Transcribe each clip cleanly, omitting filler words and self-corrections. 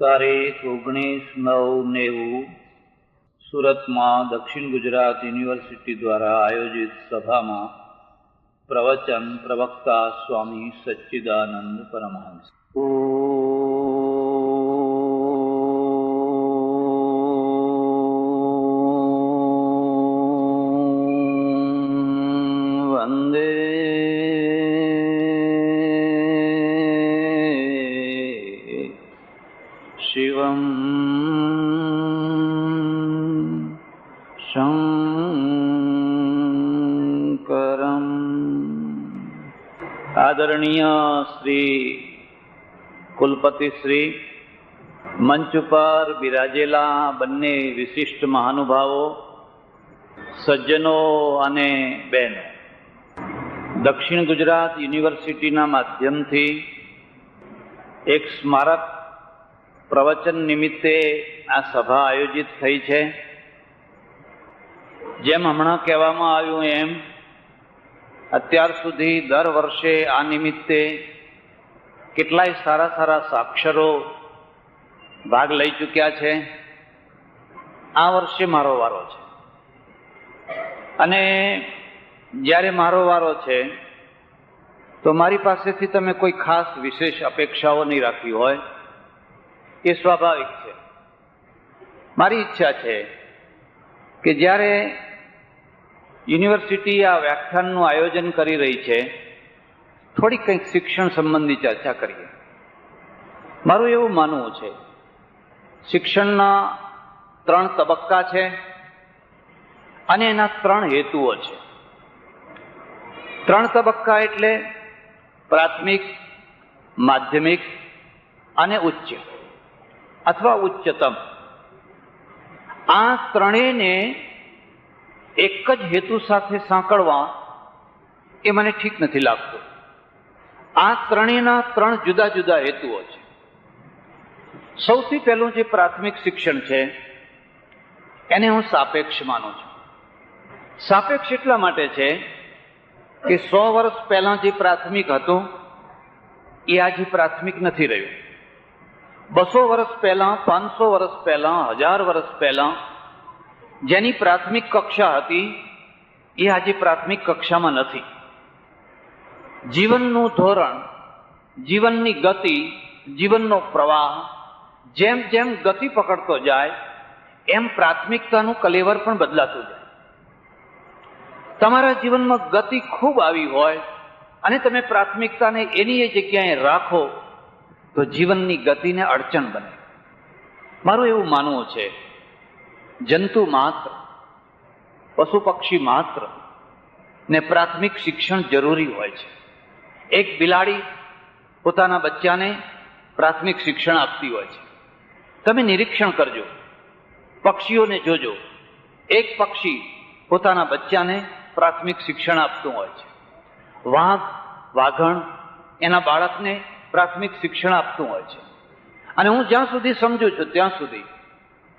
તારીખ 19/9/90 સુરતમાં દક્ષિણ ગુજરાત યુનિવર્સિટી દ્વારા આયોજિત સભામાં પ્રવચન પ્રવક્તા સ્વામી સચ્ચિદાનંદ પરમહંસ. વંદે શિવમ શંકરમ. આદરણીય શ્રી કુલપતિ શ્રી, મંચ ઉપર બિરાજેલા બંને વિશિષ્ટ મહાનુભાવો, સજ્જનો અને બહેનો, દક્ષિણ ગુજરાત યુનિવર્સિટીના માધ્યમથી એક સ્મારક પ્રવચન નિમિત્તે આ સભા આયોજિત થઈ છે. જેમ હમણાં કહેવામાં આવ્યું એમ અત્યાર સુધી દર વર્ષે આ નિમિત્તે કેટલાય સારા સારા સાક્ષરો ભાગ લઈ ચૂક્યા છે. આ વર્ષે મારો વારો છે અને જ્યારે મારો વારો છે તો મારી પાસેથી તમે કોઈ ખાસ વિશેષ અપેક્ષાઓ નહીં રાખી હોય, એ સ્વાભાવિક છે. મારી ઈચ્છા છે કે જ્યારે યુનિવર્સિટી આ વ્યાખ્યાનનું આયોજન કરી રહી છે, થોડી કંઈક શિક્ષણ સંબંધી ચર્ચા કરીએ. મારું એવું માનવું છે, શિક્ષણના 3 તબક્કા છે અને એના 3 હેતુઓ છે. 3 તબક્કા એટલે પ્રાથમિક, માધ્યમિક અને ઉચ્ચ અથવા ઉચ્ચતમ. આ ત્રણેયને એક જ હેતુ સાથે સાંકળવા એ મને ઠીક નથી લાગતું. આ ત્રણેયના 3 જુદા જુદા હેતુઓ છે. સૌથી પહેલું જે પ્રાથમિક શિક્ષણ છે એને હું સાપેક્ષ માનું છું. સાપેક્ષ એટલા માટે છે કે 100 વર્ષ પહેલા જે પ્રાથમિક હતું એ આજે પ્રાથમિક નથી રહ્યું. 200 વર્ષ પહેલા, 500 વર્ષ પહેલા, 1000 વર્ષ પહેલા જેની પ્રાથમિક કક્ષા હતી એ આજે પ્રાથમિક કક્ષામાં નથી. જીવનનું ધોરણ, જીવનની ગતિ, જીવનનો પ્રવાહ જેમ જેમ ગતિ પકડતો જાય એમ પ્રાથમિકતાનું કલેવર પણ બદલાતું જાય. તમારા જીવનમાં ગતિ ખૂબ આવી હોય અને તમે પ્રાથમિકતાને એની એ જગ્યાએ રાખો તો જીવનની ગતિને અડચણ બને. મારું એવું માનવું છે, જંતુ માત્ર, પશુ પક્ષી માત્ર ને પ્રાથમિક શિક્ષણ જરૂરી હોય છે. એક બિલાડી પોતાના બચ્ચાને પ્રાથમિક શિક્ષણ આપતી હોય છે. તમે નિરીક્ષણ કરજો, પક્ષીઓને જોજો, એક પક્ષી પોતાના બચ્ચાને પ્રાથમિક શિક્ષણ આપતું હોય છે. વાઘ, વાઘણ એના બાળકને પ્રાથમિક શિક્ષણ આપતું હોય છે. અને હું જ્યાં સુધી સમજુ છું ત્યાં સુધી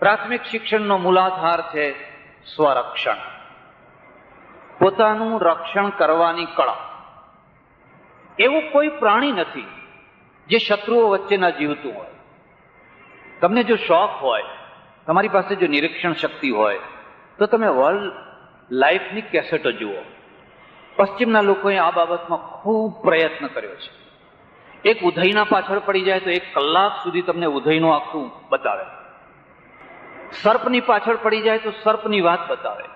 પ્રાથમિક શિક્ષણનો મૂલાધાર છે સ્વરક્ષણ, પોતાનું રક્ષણ કરવાની કળા. એવું કોઈ પ્રાણી નથી જે શત્રુઓ વચ્ચે ના જીવતું હોય. તમને જો શોખ હોય, તમારી પાસે જો નિરીક્ષણ શક્તિ હોય તો તમે વર્લ્ડ લાઈફની કેસેટો જુઓ. પશ્ચિમના લોકોએ આ બાબતમાં ખૂબ પ્રયત્ન કર્યો છે. એક ઉધઈના પાછળ પડી જાય તો 1 કલાક સુધી તમને ઉધઈનું આખું બતાવે. સર્પની પાછળ પડી જાય તો સર્પની વાત બતાવે.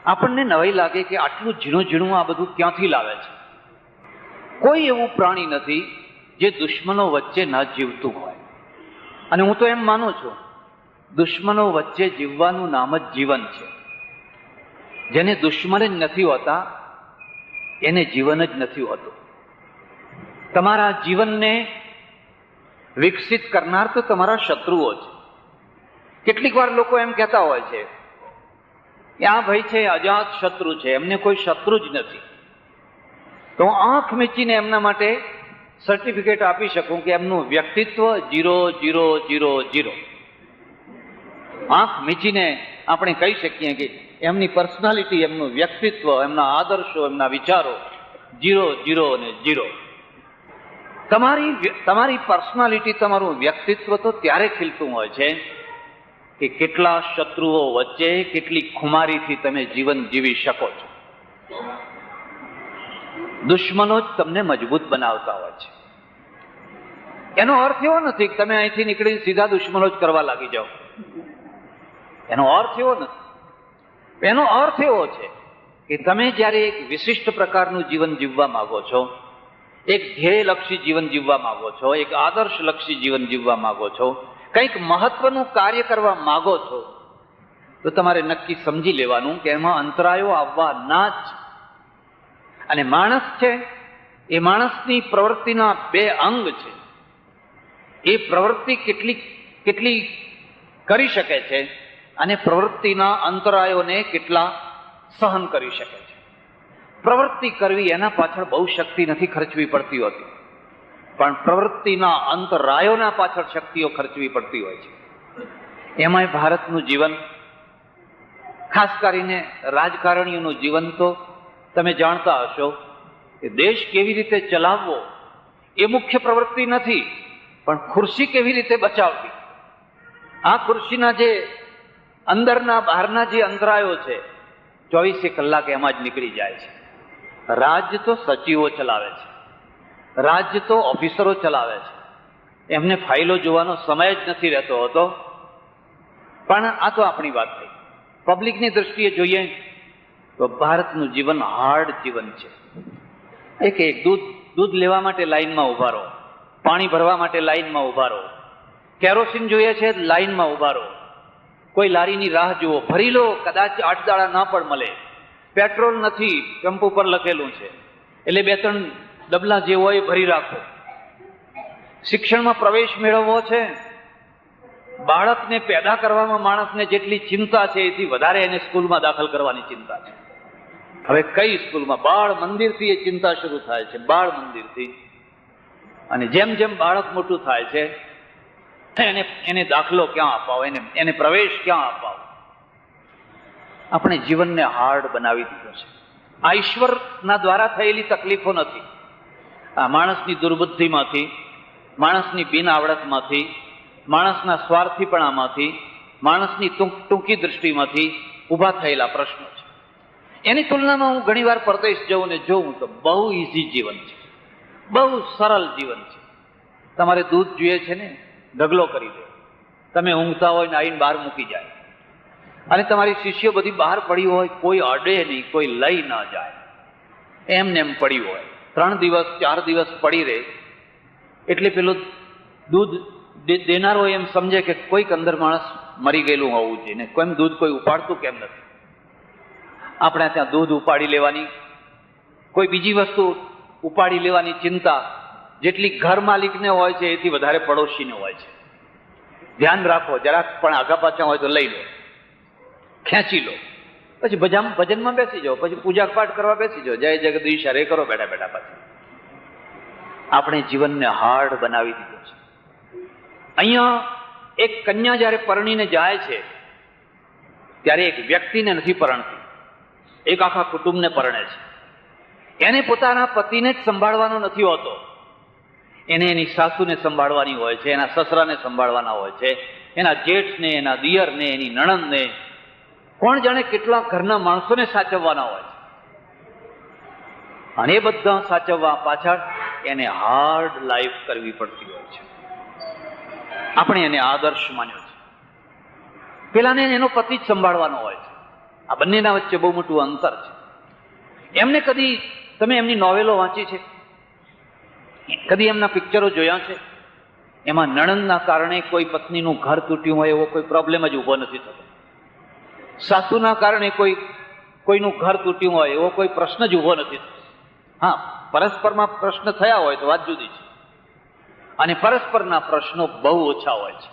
આપણને નવાઈ લાગે કે આટલું ઝીણું ઝીણું આ બધું ક્યાંથી લાવે છે. કોઈ એવું પ્રાણી નથી જે દુશ્મનો વચ્ચે ન જીવતું હોય. અને હું તો એમ માનું છું, દુશ્મનો વચ્ચે જીવવાનું નામ જ જીવન છે. જેને દુશ્મન જ નથી હોતા એને જીવન જ નથી હોતું. તમારા જીવનને વિકસિત કરનાર તો તમારા શત્રુઓ છે. કેટલીક વાર લોકો એમ કહેતા હોય છે કે આ ભાઈ છે અજાત શત્રુ છે, એમને કોઈ શત્રુ જ નથી. તો હું આંખ મીચીને એમના માટે સર્ટિફિકેટ આપી શકું કે એમનું વ્યક્તિત્વ 0-0-0-0. આંખ મીચીને આપણે કહી શકીએ કે એમની પર્સનાલિટી, એમનું વ્યક્તિત્વ, એમના આદર્શો, એમના વિચારો 0-0 અને 0. તમારી પર્સનાલિટી, તમારું વ્યક્તિત્વ તો ત્યારે ખીલતું હોય છે કે કેટલા શત્રુઓ વચ્ચે કેટલી ખુમારીથી તમે જીવન જીવી શકો છો. દુશ્મનો જ તમને મજબૂત બનાવતા હોય છે. એનો અર્થ એવો નથી કે તમે અહીંથી નીકળી સીધા દુશ્મનો જ કરવા લાગી જાઓ. એનો અર્થ એવો નથી. એનો અર્થ એવો છે કે તમે જ્યારે એક વિશિષ્ટ પ્રકારનું જીવન જીવવા માંગો છો, એક ધ્યેયલક્ષી જીવન જીવવા માંગો છો, એક આદર્શલક્ષી જીવન જીવવા માંગો છો, કંઈક મહત્વનું કાર્ય કરવા માંગો છો, તો તમારે નક્કી સમજી લેવાનું કે એમાં અંતરાયો આવવાના જ. અને માણસ છે એ માણસની પ્રવૃત્તિના બે અંગ છે. એ પ્રવૃત્તિ કેટલી કરી શકે છે અને પ્રવૃત્તિના અંતરાયોને કેટલા સહન કરી શકે છે. પ્રવૃત્તિ કરવી એના પાછળ બહુ શક્તિ નથી ખર્ચવી પડતી હોતી, પણ પ્રવૃત્તિના અંતરાયોના પાછળ શક્તિઓ ખર્ચવી પડતી હોય છે. એમાંય ભારતનું જીવન, ખાસ કરીને રાજકારણીઓનું જીવન તો તમે જાણતા હશો કે દેશ કેવી રીતે ચલાવવો એ મુખ્ય પ્રવૃત્તિ નથી, પણ ખુરશી કેવી રીતે બચાવવી. આ ખુરશીના જે અંદરના બહારના જે અંતરાયો છે 24 કલાક એમાં જ નીકળી જાય છે. રાજ્ય તો સચિવો ચલાવે છે, રાજ્ય તો ઓફિસરો ચલાવે છે, એમને ફાઇલો જોવાનો સમય જ નથી રહેતો હોતો. પણ આ તો આપણી વાત થઈ. પબ્લિકની દ્રષ્ટિએ જોઈએ તો ભારતનું જીવન હાર્ડ જીવન છે. એક દૂધ લેવા માટે લાઈનમાં ઉભા રહો, પાણી ભરવા માટે લાઈનમાં ઉભા રહો, કેરોસીન જોઈએ છે લાઈનમાં ઉભા રહો, કોઈ લારીની રાહ જુઓ, ભરી લો, કદાચ 8 દાડા ના પણ મળે, પેટ્રોલ નથી પંપ ઉપર લખેલું છે એટલે 2-3 ડબલા જે હોય ભરી રાખો. શિક્ષણમાં પ્રવેશ મેળવવો છે, બાળકને પેદા કરવામાં માણસને જેટલી ચિંતા છે એથી વધારે એને સ્કૂલમાં દાખલ કરવાની ચિંતા છે. હવે કઈ સ્કૂલમાં? બાળ મંદિરથી એ ચિંતા શરૂ થાય છે, બાળ મંદિરથી. અને જેમ જેમ બાળક મોટું થાય છે એને દાખલો ક્યાં અપાવો, એને પ્રવેશ ક્યાં અપાવો. આપણે જીવનને હાર્ડ બનાવી દીધો છે. આ ઈશ્વરના દ્વારા થયેલી તકલીફો નથી, આ માણસની દુર્બુદ્ધિમાંથી, માણસની બિન આવડતમાંથી, માણસના સ્વાર્થીપણામાંથી, માણસની ટૂંકી દ્રષ્ટિમાંથી ઊભા થયેલા પ્રશ્નો છે. એની તુલનામાં હું ઘણી વાર પરદેશ જઉં ને જોઉં તો બહુ ઇઝી જીવન છે, બહુ સરળ જીવન છે. તમારે દૂધ જોઈએ છે ને, ઢગલો કરી દે, તમે ઊંઘતા હોય ને આવીને બહાર મૂકી જાય. અને તમારી શિષ્યો બધી બહાર પડી હોય, કોઈ અડે નહીં, કોઈ લઈ ન જાય, એમને એમ પડી હોય. 3 દિવસ 4 દિવસ પડી રહે એટલે પેલું દૂધ દેનારો એમ સમજે કે કોઈક અંદર માણસ મરી ગયેલું હોવું જોઈએ ને કેમ દૂધ કોઈ ઉપાડતું કેમ નથી. આપણે ત્યાં દૂધ ઉપાડી લેવાની, કોઈ બીજી વસ્તુ ઉપાડી લેવાની ચિંતા જેટલી ઘર માલિકને હોય છે એથી વધારે પડોશીને હોય છે. ધ્યાન રાખો, જરાક પણ આગા પાછા હોય તો લઈ લો, ખેંચી લો, પછી ભજનમાં બેસી જાઓ, પછી પૂજા પાઠ કરવા બેસી જાઓ, જય જગદીશ હરે કરો બેઠા બેઠા. પાછા આપણે જીવનને હાર્ડ બનાવી દીધો છે. અહીંયા એક કન્યા જ્યારે પરણીને જાય છે ત્યારે એક વ્યક્તિને નથી પરણતી, એક આખા કુટુંબને પરણે છે. એને પોતાના પતિને જ સંભાળવાનો નથી હોતો, એને એની સાસુને સંભાળવાની હોય છે, એના સસરાને સંભાળવાના હોય છે, એના જેઠને, એના દિયરને, એની નણંદને, કોણ જાણે કેટલા ઘરના માણસોને સાચવવાના હોય છે. અને એ બધા સાચવવા પાછળ એને હાર્ડ લાઈફ કરવી પડતી હોય છે. આપણે એને આદર્શ માન્યો છે. પેલાને એનો પતિ જ સંભાળવાનો હોય છે. આ બંનેના વચ્ચે બહુ મોટું અંતર છે. એમને કદી તમે એમની નોવેલો વાંચી છે? કદી એમના પિક્ચરો જોયા છે? એમાં નણંદના કારણે કોઈ પત્નીનું ઘર તૂટ્યું હોય એવો કોઈ પ્રોબ્લેમ જ ઊભો નથી થતો. સાસુના કારણે કોઈનું ઘર તૂટ્યું હોય એવો કોઈ પ્રશ્ન જ ઊભો નથી થતો. હા, પરસ્પરમાં પ્રશ્ન થયા હોય તો વાત જુદી છે, અને પરસ્પરના પ્રશ્નો બહુ ઓછા હોય છે,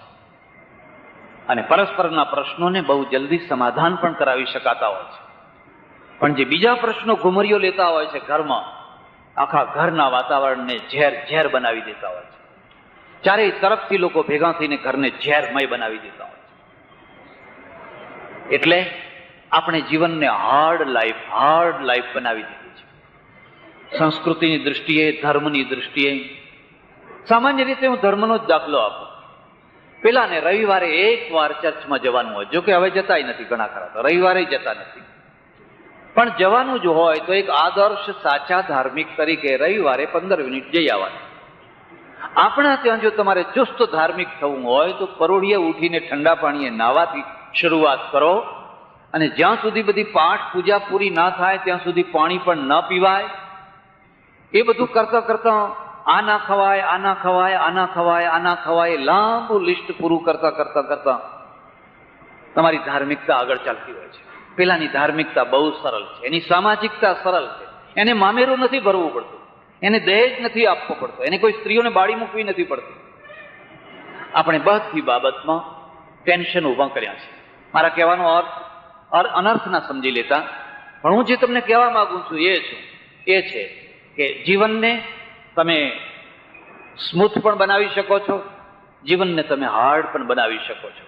અને પરસ્પરના પ્રશ્નોને બહુ જલ્દી સમાધાન પણ કરાવી શકાતા હોય છે. પણ જે બીજા પ્રશ્નો ઘુમરીઓ લેતા હોય છે ઘરમાં, આખા ઘરના વાતાવરણને ઝેર બનાવી દેતા હોય છે. ચારેય તરફથી લોકો ભેગા થઈને ઘરને ઝેરમય બનાવી દેતા હોય છે. એટલે આપણે જીવનને હાર્ડ લાઈફ બનાવી દીધી છે. સંસ્કૃતિની દૃષ્ટિએ, ધર્મની દૃષ્ટિએ, સામાન્ય રીતે હું ધર્મનો જ દાખલો આપું. પેલાને રવિવારે એક વાર ચર્ચમાં જવાનું હોય, જો કે હવે જતાય નથી ઘણા ખરા, તો રવિવારે જતા નથી, પણ જવાનું જ હોય તો એક આદર્શ સાચા ધાર્મિક તરીકે રવિવારે 15 મિનિટ જઈ આવવાનું. આપણા ત્યાં જો તમારે ચુસ્ત ધાર્મિક થવું હોય તો પરોઢિયે ઉઠીને ઠંડા પાણીએ નાહવાથી શરૂઆત કરો, અને જ્યાં સુધી બધી પાઠ પૂજા પૂરી ના થાય ત્યાં સુધી પાણી પણ ન પીવાય. એ બધું કરતા કરતા આ ના ખવાય, આ ના ખવાય, આ ના ખવાય, આ ના ખવાય, લાંબુ લિસ્ટ પૂરું કરતા કરતા કરતા તમારી ધાર્મિકતા આગળ ચાલતી હોય છે. પેલાની ધાર્મિકતા બહુ સરળ છે, એની સામાજિકતા સરળ છે, એને મામેરું નથી ભરવું પડતું, એને દહેજ નથી આપવો પડતો, એને કોઈ સ્ત્રીઓને બાળી મૂકવી નથી પડતી. આપણે બધી બાબતમાં ટેન્શન ઊભા કર્યા છે. મારા કહેવાનો અનર્થ ના સમજી લેતા, પણ હું જે તમને કહેવા માંગુ છું એ છે કે જીવનને તમે સ્મૂથ પણ બનાવી શકો છો, જીવનને તમે હાર્ડ પણ બનાવી શકો છો.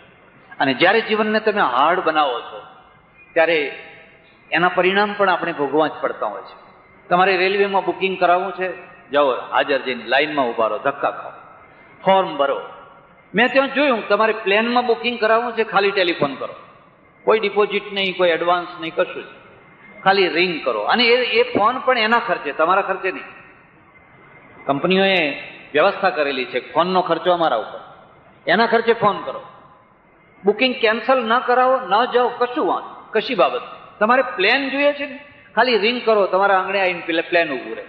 અને જ્યારે જીવનને તમે હાર્ડ બનાવો છો ત્યારે એના પરિણામ પણ આપણે ભોગવવા જ પડતા હોય છે. તમારે રેલવેમાં બુકિંગ કરાવવું છે, જાઓ હાજર જઈને લાઈનમાં ઉભા રહો, ધક્કા ખાઓ, ફોર્મ ભરો. મેં ત્યાં જોયું, તમારે પ્લેનમાં બુકિંગ કરાવવું છે, ખાલી ટેલિફોન કરો, કોઈ ડિપોઝિટ નહીં, કોઈ એડવાન્સ નહીં, કશું જ, ખાલી રિંગ કરો. અને એ ફોન પણ એના ખર્ચે, તમારા ખર્ચે નહીં. કંપનીઓએ વ્યવસ્થા કરેલી છે, ફોનનો ખર્ચો અમારા ઉપર, એના ખર્ચે ફોન કરો. બુકિંગ કેન્સલ ન કરાવો, ન જાઓ, કશું વાંધો, કશી બાબત. તમારે પ્લેન જોઈએ છે ને, ખાલી રિંગ કરો, તમારા આંગણે આવીને પ્લેન ઊભું રહે.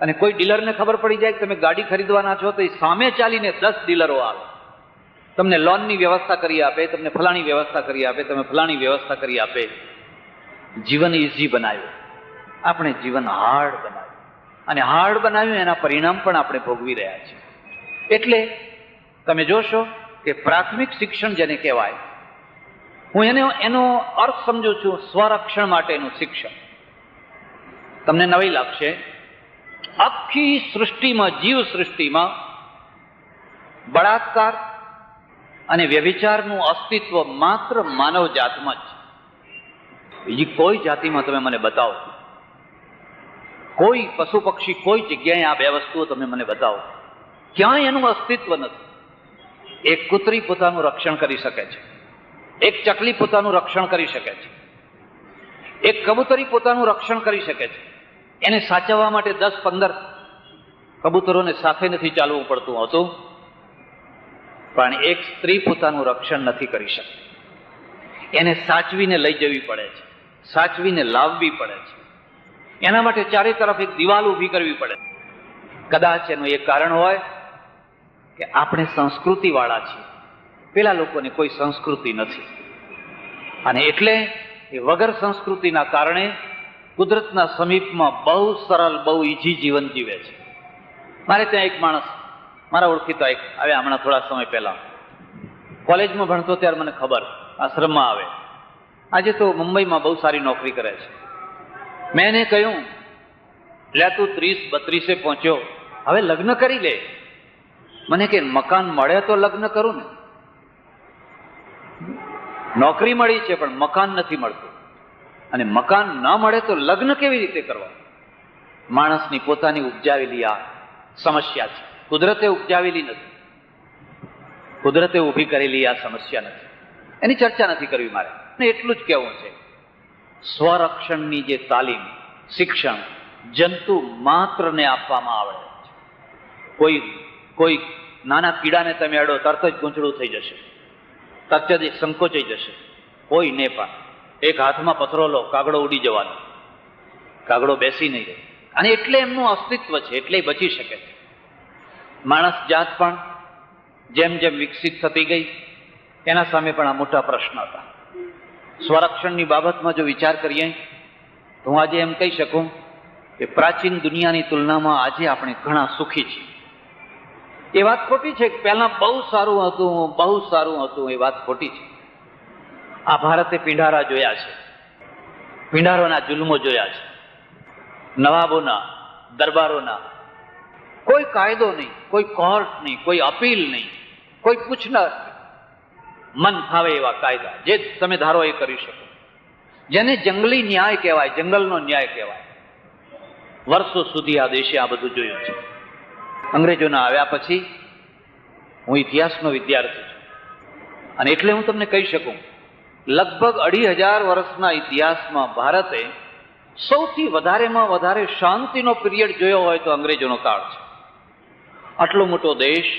અને કોઈ ડીલરને ખબર પડી જાય કે તમે ગાડી ખરીદવાના છો, તો એ સામે ચાલીને 10 ડીલરો આવે, તમને લોનની વ્યવસ્થા કરી આપે, તમને ફલાણી વ્યવસ્થા કરી આપે, તમે ફલાણી વ્યવસ્થા કરી આપે. જીવન ઇઝી બનાવ્યું, આપણે જીવન હાર્ડ બનાવ્યું, અને હાર્ડ બનાવ્યું એના પરિણામ પણ આપણે ભોગવી રહ્યા છીએ. એટલે તમે જોશો કે પ્રાથમિક શિક્ષણ જેને કહેવાય, હું એનો અર્થ સમજુ છું સ્વરક્ષણ માટેનું શિક્ષણ. તમને નવી લાગશે, આખી સૃષ્ટિમાં, જીવ સૃષ્ટિમાં બળાત્કાર અને વ્યભિચારનું અસ્તિત્વ માત્ર માનવ જાતમાં જ છે. બીજી કોઈ જાતિમાં તમે મને બતાવો, કોઈ પશુ પક્ષી કોઈ જગ્યાએ આ બે વસ્તુઓ તમે મને બતાવો, ક્યાંય એનું અસ્તિત્વ નથી. એક કૂતરી પોતાનું રક્ષણ કરી શકે છે, એક ચકલી પોતાનું રક્ષણ કરી શકે છે, એક કબૂતરી પોતાનું રક્ષણ કરી શકે છે. એને સાચવવા માટે 10-15 કબૂતરોને સાથે નથી ચાલવું પડતું હતું, પણ એક સ્ત્રી પોતાનું રક્ષણ નથી કરી શકતી. એને સાચવીને લઈ જવી પડે છે, સાચવીને લાવવી પડે છે. એના માટે ચારે તરફ એક દિવાલ ઊભી કરવી પડે. કદાચ એનું એક કારણ હોય કે આપણે સંસ્કૃતિ વાળા છીએ, પેલા લોકોને કોઈ સંસ્કૃતિ નથી, અને એટલે એ વગર સંસ્કૃતિના કારણે કુદરતના સમીપમાં બહુ સરળ, બહુ ઈજી જીવન જીવે છે. મારે ત્યાં એક માણસ, મારા ઓળખીતા એક આવે, હમણાં થોડા સમય પહેલા કોલેજમાં ભણતો ત્યારે મને ખબર, આશ્રમમાં આવે. આજે તો મુંબઈમાં બહુ સારી નોકરી કરે છે. મેં એને કહ્યું, લે તું 30-32 પહોંચ્યો, હવે લગ્ન કરી લે. મને કે મકાન મળે તો લગ્ન કરું ને. નોકરી મળી છે પણ મકાન નથી મળતું, અને મકાન ન મળે તો લગ્ન કેવી રીતે કરવા? માણસની પોતાની ઉપજાવેલી આ સમસ્યા છે, કુદરતે ઉપજાવેલી નથી, કુદરતે ઊભી કરેલી આ સમસ્યા નથી. એની ચર્ચા નથી કરવી મારે. ને એટલું જ કહેવું છે, સ્વરક્ષણની જે તાલીમ, શિક્ષણ જંતુ માત્રને આપવામાં આવે છે. કોઈ નાના કીડાને તમે અડો, તરત જ ગૂંચળું થઈ જશે, તરત જ સંકોચાઈ જશે. કોઈને પણ એક હાથમાં પથરો લો, કાગડો ઉડી જવાનો, કાગડો બેસી નહીં રહે. અને એટલે એમનું અસ્તિત્વ છે, એટલે બચી શકે છે. માણસ જાત પણ જેમ જેમ વિકસિત થતી ગઈ, એના સામે પણ આ મોટા પ્રશ્ન હતા. સ્વરક્ષણની બાબતમાં જો વિચાર કરીએ તો હું આજે એમ કહી શકું કે પ્રાચીન દુનિયાની તુલનામાં આજે આપણે ઘણા સુખી છીએ. એ વાત ખોટી છે કે પહેલા બહુ સારું હતું, બહુ સારું હતું, એ વાત ખોટી છે. આ ભારતે પિંડારા જોયા છે, પિંડારોના જુલ્મો જોયા છે, નવાબોના, દરબારોના. કોઈ કાયદો નહીં, કોઈ કોર્ટ નહીં, કોઈ અપીલ નહીં, કોઈ પૂછનાર, મન ફાવે એવા કાયદા, જે તમે ધારો એ કરી શકો. જેને જંગલી ન્યાય કહેવાય, જંગલનો ન્યાય કહેવાય. વર્ષો સુધી આ દેશે આ બધું જોયું છે. અંગ્રેજોના આવ્યા પછી હું ઇતિહાસનો વિદ્યાર્થી છું, અને એટલે હું તમને કહી શકું, લગભગ 2500 વર્ષના ઇતિહાસમાં ભારતે સૌથી વધારેમાં વધારે શાંતિનો પિરિયડ જોયો હોય તો અંગ્રેજોનો કાળ છે. આટલો મોટો દેશ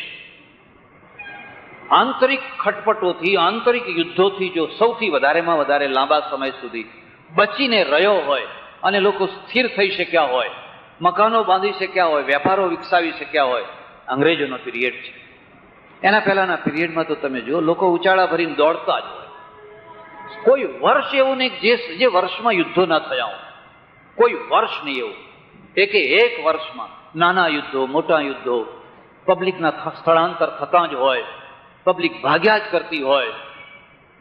આંતરિક ખટપટોથી, આંતરિક યુદ્ધોથી જો સૌથી વધારેમાં વધારે લાંબા સમય સુધી બચીને રહ્યો હોય અને લોકો સ્થિર થઈ શક્યા હોય, મકાનો બાંધી શક્યા હોય, વેપારો વિકસાવી શક્યા હોય, અંગ્રેજોનો પિરિયડ છે. એના પહેલાના પિરિયડમાં તો તમે જુઓ, લોકો ઉચાળા ભરીને દોડતા જ હોય. કોઈ વર્ષ એવું નહીં જે વર્ષમાં યુદ્ધો ના થયા હોય, કોઈ વર્ષ નહીં એવું. એક વર્ષમાં નાના યુદ્ધો, મોટા યુદ્ધો, પબ્લિકના સ્થળાંતર થતા જ હોય, પબ્લિક ભાગ્યા જ કરતી હોય.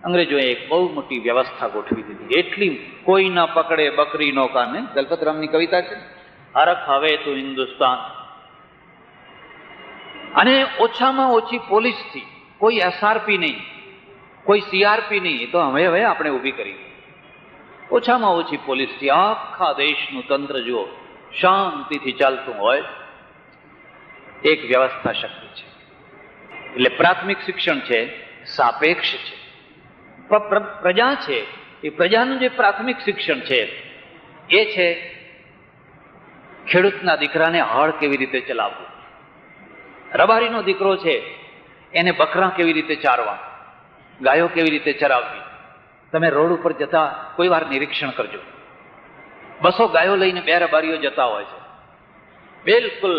અંગ્રેજોએ એક બહુ મોટી વ્યવસ્થા ગોઠવી દીધી. એટલી કોઈ ના પકડે બકરી નો કાને, દલપતરામની કવિતા છે, હરખ હવે તું હિન્દુસ્તાન. અને ઓછામાં ઓછી પોલીસથી, કોઈ એસઆરપી નહીં, કોઈ સીઆરપી નહીં, એ તો હવે આપણે ઊભી કરી. ઓછામાં ઓછી પોલીસથી આખા દેશનું તંત્ર જુઓ શાંતિથી ચાલતું હોય, એક વ્યવસ્થા શક્તિ છે. એટલે પ્રાથમિક શિક્ષણ છે સાપેક્ષ છે. પ્રજા છે, એ પ્રજાનું જે પ્રાથમિક શિક્ષણ છે એ છે ખેડૂતના દીકરાને હળ કેવી રીતે ચલાવવું, રબારીનો દીકરો છે એને બકરા કેવી રીતે ચારવા, ગાયો કેવી રીતે ચરાવવી. તમે રોડ ઉપર જતા કોઈ વાર નિરીક્ષણ કરજો, 200 ગાયો લઈને 2 રબારીઓ જતા હોય છે, બિલકુલ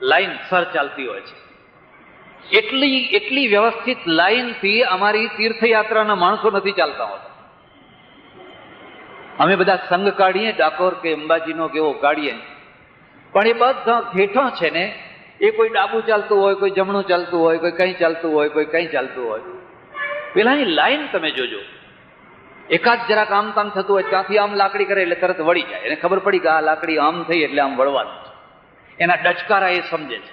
લાઈન સર ચાલતી હોય છે. એટલી વ્યવસ્થિત લાઈનથી અમારી તીર્થયાત્રાના માણસો નથી ચાલતા હોતા. અમે બધા સંઘ કાઢીએ, ડાકોર કે અંબાજીનો કેવો કાઢીએ, પણ એ બધા ઘેઠા છે ને, એ કોઈ ડાબું ચાલતું હોય, કોઈ જમણું ચાલતું હોય, કોઈ કંઈ ચાલતું હોય, કોઈ કંઈ ચાલતું હોય. પેલાની લાઈન તમે જોજો, એકાદ જરાક આમ તામ થતું હોય, ત્યાંથી આમ લાકડી કરે એટલે તરત વળી જાય. એને ખબર પડી કે આ લાકડી આમ થઈ એટલે આમ વળવાનું છે. એના ડચકારા એ સમજે છે.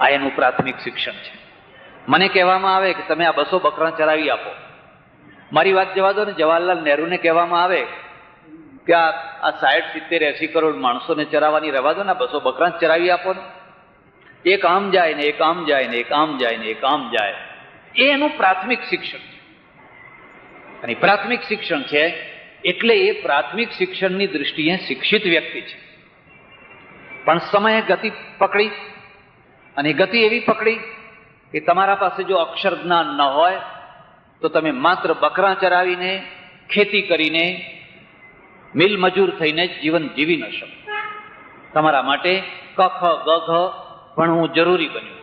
આ એનું પ્રાથમિક શિક્ષણ છે. મને કહેવામાં આવે કે તમે આ 200 બકરા ચરાવી આપો. મારી વાત જવા દો ને, જવાહરલાલ નહેરુને કહેવામાં આવે કે આ 60, 70, 80 કરોડ માણસોને ચરાવવાની રહેવા દો ને, 200 બકરા ચરાવી આપો ને. એક આમ જાય ને, એક આમ જાય ને, એક આમ જાય ને, એક આમ જાય. એ એનું પ્રાથમિક શિક્ષણ છે. અને પ્રાથમિક શિક્ષણ છે એટલે એ પ્રાથમિક શિક્ષણની દૃષ્ટિએ શિક્ષિત વ્યક્તિ છે. પણ સમયે ગતિ પકડી, અને ગતિ એવી પકડી કે તમારા પાસે જો અક્ષર જ્ઞાન ન હોય તો તમે માત્ર બકરા ચરાવીને, ખેતી કરીને, મિલ મજૂર થઈને જીવન જીવી ન શકો. તમારા માટે ક ખ ગ ઘ ભણવું જરૂરી બન્યું.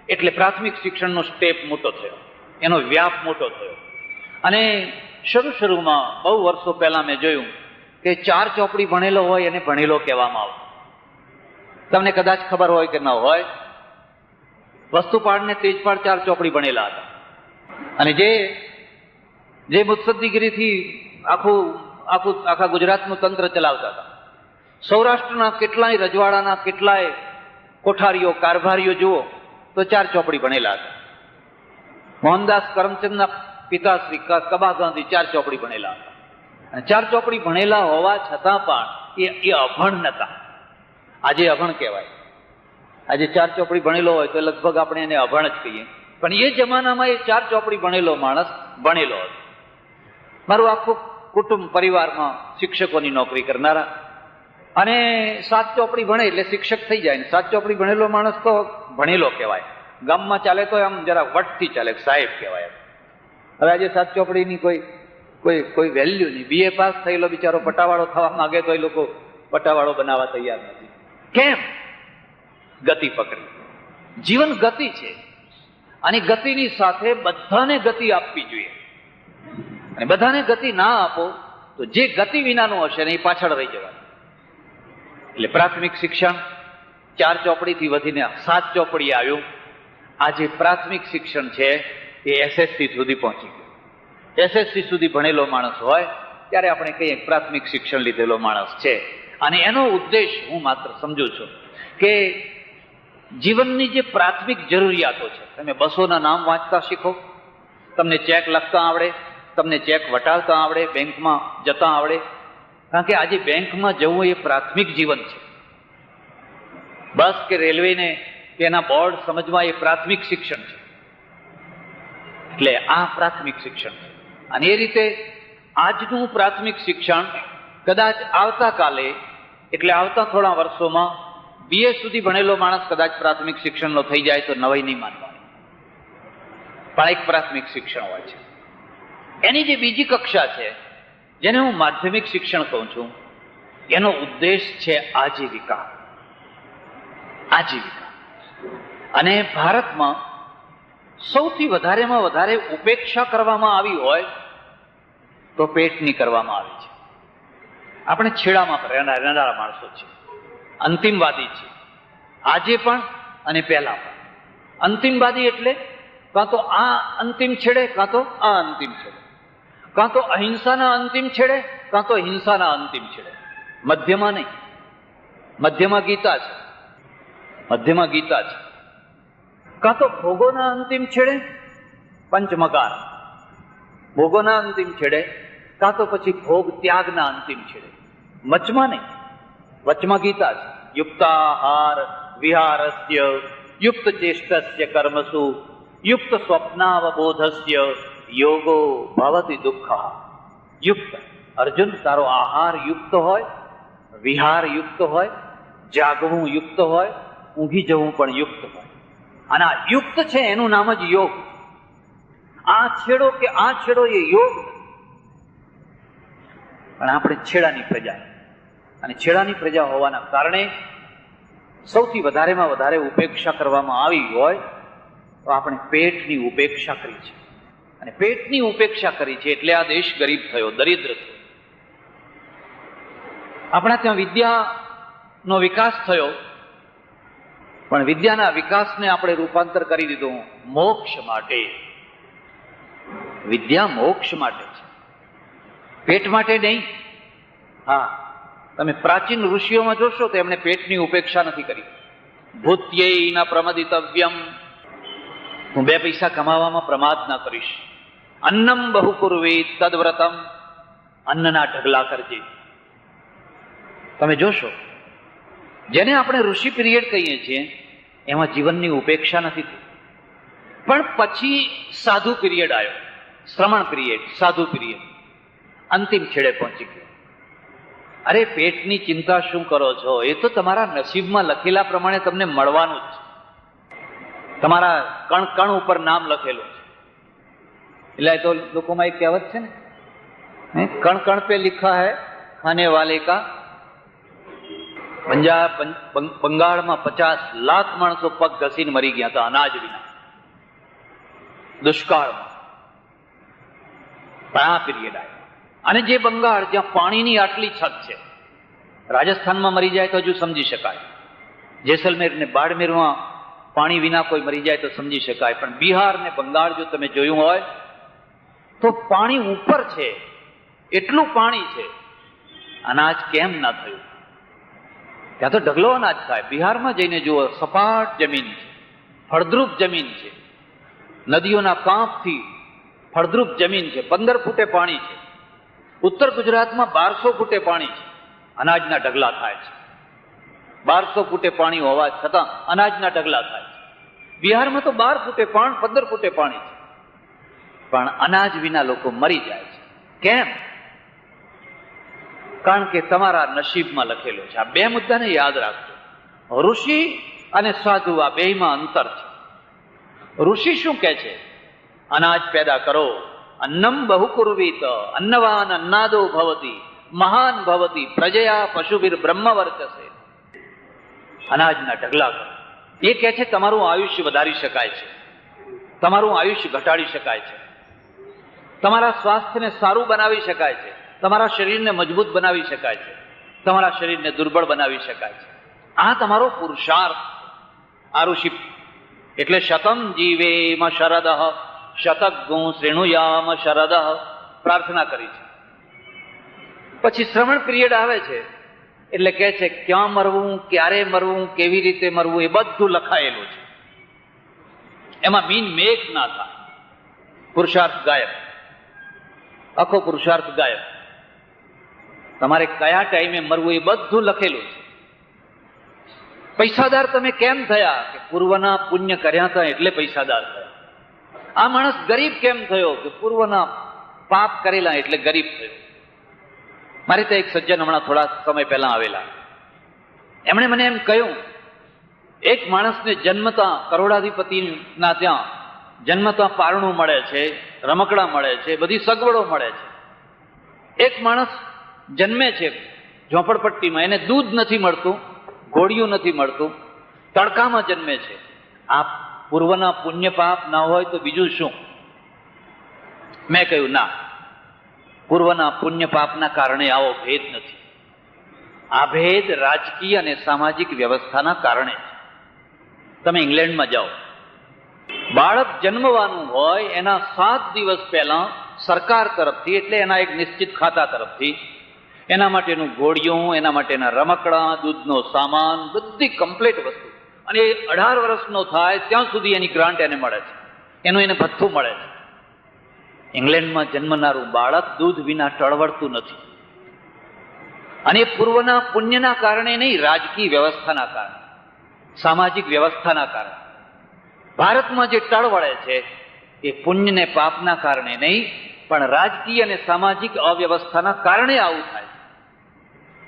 એટલે પ્રાથમિક શિક્ષણનો સ્ટેપ મોટો થયો, એનો વ્યાપ મોટો થયો. અને શરૂમાં બહુ વર્ષો પહેલા મેં જોયું કે 4 ચોપડી ભણેલો હોય એને ભણેલો કહેવામાં આવે. તમને કદાચ ખબર હોય કે ન હોય, વસ્તુપાળ ને તેજપાળ 4 ચોપડી ભણેલા હતા. અને જે મુત્સદ્દીગીરીથી આખા ગુજરાતનું તંત્ર ચલાવતા હતા. સૌરાષ્ટ્રના કેટલાય રજવાડાના કેટલાય કોઠારીઓ, કારભારીઓ જુઓ તો 4 ચોપડી ભણેલા હતા. મોહનદાસ કરમચંદના પિતાશ્રી કબા ગાંધી 4 ચોપડી ભણેલા હતા. અને 4 ચોપડી ભણેલા હોવા છતાં પણ એ અભણ નતા. આજે અભણ કહેવાય. આજે 4 ચોપડી ભણેલો હોય તો લગભગ આપણે એને અભણ જ કહીએ. પણ એ જમાનામાં એ 4 ચોપડી ભણેલો માણસ ભણેલો હતો. મારું આખું કુટુંબ પરિવારમાં શિક્ષકોની નોકરી કરનારા, અને 7 ચોપડી ભણે એટલે શિક્ષક થઈ જાય. 7 ચોપડી ભણેલો માણસ તો ભણેલો કહેવાય. ગામમાં ચાલે તો આમ જરા વટથી ચાલે, સાહેબ કહેવાય. હવે આજે 7 ચોપડીની કોઈ વેલ્યુ નહીં. BA પાસ થયેલો બિચારો પટાવાળો થવા માંગે તો એ લોકો પટાવાળો બનાવવા તૈયાર નથી. કેમ? ગતિ પકડી. જીવન ગતિ છે, અને ગતિની સાથે બધાને ગતિ આપવી જોઈએ. અને બધાને ગતિ ના આપો તો જે ગતિ વિનાનું હશે ને એ પાછળ રહી જવાનું. એટલે પ્રાથમિક શિક્ષણ 4 ચોપડીથી વધીને 7 ચોપડી આવ્યું. આજે પ્રાથમિક શિક્ષણ છે એ SSC સુધી પહોંચી ગયું. SSC સુધી ભણેલો માણસ હોય ત્યારે આપણે કહીએ પ્રાથમિક શિક્ષણ લીધેલો માણસ છે. અને એનો ઉદ્દેશ હું માત્ર સમજુ છું કે જીવનની જે પ્રાથમિક જરૂરિયાતો છે, તમે 200ના નામ વાંચતા શીખો, તમને ચેક લખતા આવડે, તમને ચેક વટાવતા આવડે, બેંકમાં જતા આવડે. કારણ કે આજે બેંકમાં જવું એ પ્રાથમિક જીવન છે. બસ કે રેલવેને કે એના બોર્ડ સમજવા એ પ્રાથમિક શિક્ષણ છે. એટલે આ પ્રાથમિક શિક્ષણ છે. અને એ રીતે આજનું પ્રાથમિક શિક્ષણ કદાચ આવતા કાલે, એટલે આવતા થોડા વર્ષોમાં BA સુધી ભણેલો માણસ કદાચ પ્રાથમિક શિક્ષણનો થઈ જાય તો નવાઈ નહીં માનવાની. પણ એક પ્રાથમિક શિક્ષણ હોય છે. એની જે બીજી કક્ષા છે, જેને હું માધ્યમિક શિક્ષણ કહું છું, એનો ઉદ્દેશ છે આજીવિકા. આજીવિકા. અને ભારતમાં સૌથી વધારેમાં વધારે ઉપેક્ષા કરવામાં આવી હોય તો પેટની કરવામાં આવી છે. આપણે છેડામાં રહેનારા માણસો છે, અંતિમવાદી છે, આજે પણ અને પહેલા પણ. અંતિમવાદી એટલે કાં તો આ અંતિમ છેડે, કાં તો આ અંતિમ છેડે, કાં તો અહિંસાના અંતિમ છેડે, કાં તો હિંસાના અંતિમ છેડે. મધ્યમાં નહીં. મધ્યમાં ગીતા છે. મધ્યમાં ગીતા છે. કાં તો ભોગોના અંતિમ છેડે પંચમકાર, ભોગોના અંતિમ છેડે, કાં તો પછી ભોગ ત્યાગના અંતિમ છેડે. વચમાં નહીં. વચમાં ગીતા છે. યુક્તાહાર વિહારસ્ય યુક્ત ચેષ્ટસ્ય કર્મસુ યુક્ત સ્વપ્નાવબોધસ્ય યોગો ભવતિ દુઃખ. યુક્ત. અર્જુન, તારો આહાર યુક્ત હોય, વિહાર યુક્ત હોય, જાગવું યુક્ત હોય, ઊંઘી જવું પણ યુક્ત હોય. અને આ યુક્ત છે એનું નામ જ યોગ. આ છેડો કે આ છેડો એ યોગ. પણ આપણે છેડાની પ્રજા, અને છેડાની પ્રજા હોવાના કારણે સૌથી વધારેમાં વધારે ઉપેક્ષા કરવામાં આવી હોય તો આપણે પેટની ઉપેક્ષા કરી છે. અને પેટની ઉપેક્ષા કરી છે એટલે આ દેશ ગરીબ થયો, દરિદ્ર થયો. આપણા ત્યાં વિદ્યાનો વિકાસ થયો, પણ વિદ્યાના વિકાસને આપણે રૂપાંતર કરી દીધું મોક્ષ માટે. વિદ્યા મોક્ષ માટે છે, પેટ માટે નહીં. હા, તમે પ્રાચીન ઋષિઓમાં જોશો તો એમણે પેટની ઉપેક્ષા નથી કરી. ભૂત્યૈ ન પ્રમદિતવ્યમ, હું 2 પૈસા કમાવામાં પ્રમાદ ના કરીશ. અન્નમ બહુ કુર્વે તદ્વ્રતમ, અન્નના ઢગલા કરજે. તમે જોશો, જેને આપણે ઋષિ પીરિયડ કહીએ છીએ એમાં જીવનની ઉપેક્ષા નથી થઈ. પણ પછી સાધુ પીરિયડ આવ્યો, શ્રમણ પીરિયડ, સાધુ પીરિયડ. અંતિમ છેડે પહોંચી ગયો. અરે પેટની ચિંતા શું કરો છો? એ તો તમારા નસીબમાં લખેલા પ્રમાણે તમને મળવાનું જ છે. તમારા કણ કણ ઉપર નામ લખેલું છે. એટલે તો લોકોમાં એક કહેવત છે ને, કણ કણ પે લિખા હૈ ખાને વાલે કા. બંગાળમાં 50 લાખ માણસો પગ ઘસીને મરી ગયા હતા અનાજ વિના, દુષ્કાળમાં. પણ આ પીરિયડ આવ્યો. અને જે બંગાળ જ્યાં પાણીની આટલી છત છે, રાજસ્થાનમાં મરી જાય તો હજુ સમજી શકાય, જેસલમેર ને બાડમેરમાં પાણી વિના કોઈ મરી જાય તો સમજી શકાય. પણ બિહાર ને બંગાળ જો તમે જોયું હોય તો પાણી ઉપર છે, એટલું પાણી છે, અનાજ કેમ ના થયું? ત્યાં તો ઢગલો અનાજ થાય. બિહારમાં જઈને જુઓ, સપાટ જમીન છે, ફળદ્રુપ જમીન છે, નદીઓના કાંપથી ફળદ્રુપ જમીન છે, 15 ફૂટે પાણી છે. ઉત્તર ગુજરાતમાં 1200 ફૂટે પાણી છે, અનાજના ઢગલા થાય છે. 1200 ફૂટે પાણી હોવા છતાં અનાજના ઢગલા થાય છે. બિહારમાં તો 12 ફૂટે 15 ફૂટે પાણી છે, પણ અનાજ વિના લોકો મરી જાય છે. કેમ? કારણ કે તમારા નસીબમાં લખેલો છે. આ 2 મુદ્દાને યાદ રાખજો. ઋષિ અને સાધુ, આ બેયમાં અંતર છે. ઋષિ શું કહે છે? અનાજ પેદા કરો. અન્નમ બહુ કુર્વીત, અન્નવાન અન્નાદો ભવતી, મહાન ભવતી, પ્રજયા પશુભીર બ્રહ્મ વર્ચસે. અનાજના ઢગલા કરો. એ કહે છે તમારું આયુષ્ય વધારી શકાય છે, તમારું આયુષ્ય ઘટાડી શકાય છે, તમારા સ્વાસ્થ્યને સારું બનાવી શકાય છે, તમારા શરીરને મજબૂત બનાવી શકાય છે, તમારા શરીરને દુર્બળ બનાવી શકાય છે. આ તમારો પુરુષાર્થ. આ ઋષિ એટલે શતમ જીવેમ શરદ શતગું શ્રેણુયામ શરદ પ્રાર્થના કરી છે. પછી શ્રવણ પીરિયડ આવે છે એટલે કહે છે ક્યાં મરવું, ક્યારે મરવું, કેવી રીતે મરવું, એ બધું લખાયેલું છે. એમાં મીન મેઘ ના થાય. પુરુષાર્થ ગાયબ, આખો પુરુષાર્થ ગાયબ. તમારે કયા ટાઈમે મરવું એ બધું લખેલું છે. પૈસાદાર તમે કેમ થયા? કે પૂર્વના પુણ્ય કર્યા હતા એટલે પૈસાદાર થયા. આ માણસ ગરીબ કેમ થયો? કે પૂર્વના પાપ કરેલા એટલે ગરીબ થયો. મારી તો એક સજ્જન હમણાં થોડા સમય પહેલા આવેલા, એમણે મને એમ કહ્યું, એક માણસને જન્મતા કરોડાધિપતિના ત્યાં જન્મતા પારણું મળે છે, રમકડા મળે છે, બધી સગવડો મળે છે. એક માણસ જન્મે છે ઝોપડપટ્ટીમાં, એને દૂધ નથી મળતું, ઘોડિયું નથી મળતું, તડકામાં જન્મે છે. આ પૂર્વના પુણ્ય પાપ ના હોય તો બીજું શું? મેં કહ્યું ના, પૂર્વના પુણ્ય પાપના કારણે આવો ભેદ નથી. આ ભેદ રાજકીય અને સામાજિક વ્યવસ્થાના કારણે છે. તમે ઇંગ્લેન્ડમાં જાઓ, બાળક જન્મવાનું હોય એના 7 દિવસ પહેલા સરકાર તરફથી, એટલે એના એક નિશ્ચિત ખાતા તરફથી એના માટેનું ઘોડિયું, એના માટેના રમકડા, દૂધનો સામાન, બધી કમ્પ્લીટ વસ્તુ, અને 18 વર્ષનો થાય ત્યાં સુધી એની ગ્રાન્ટ એને મળે છે, એનું એને ભથ્થું મળે છે. ઇંગ્લેન્ડમાં જન્મનારું બાળક દૂધ વિના ટળવળતું નથી. અને પૂર્વના પુણ્યના કારણે નહીં, રાજકીય વ્યવસ્થાના કારણે, સામાજિક વ્યવસ્થાના કારણે. ભારતમાં જે ટળવળે છે એ પુણ્ય ને પાપના કારણે નહીં, પણ રાજકીય અને સામાજિક અવ્યવસ્થાના કારણે આવું થાય.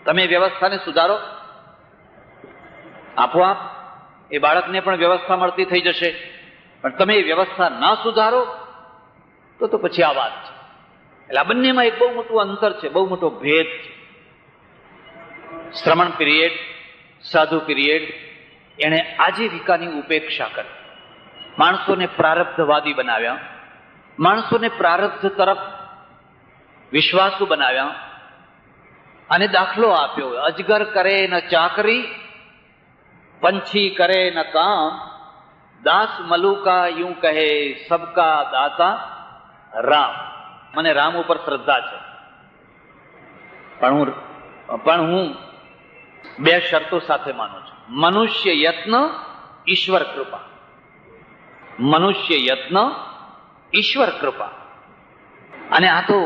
તમે વ્યવસ્થાને સુધારો, આપોઆપ એ બાળકને પણ વ્યવસ્થા મળતી થઈ જશે. પણ તમે એ વ્યવસ્થા ના સુધારો તો પછી આ વાત છે. એટલે આ બંનેમાં એક બહુ મોટું અંતર છે, બહુ મોટો ભેદ છે. શ્રમણ પીરિયડ, સાધુ પીરિયડ, એણે આજીવિકાની ઉપેક્ષા કરી, માણસોને પ્રારબ્ધવાદી બનાવ્યા, માણસોને પ્રારબ્ધ તરફ વિશ્વાસુ બનાવ્યા, અને દાખલો આપ્યો, અજગર કરે ન ચાકરી, પંછી કરે ન કામ, દાસ મલુકા યું કહે સબકા દાતા રામ. મને રામ ઉપર શ્રદ્ધા છે, પણ હું 2 શરતો સાથે માનું છું. મનુષ્ય યત્ન, ઈશ્વર કૃપા. મનુષ્ય યત્ન, ઈશ્વર કૃપા. અને આ તો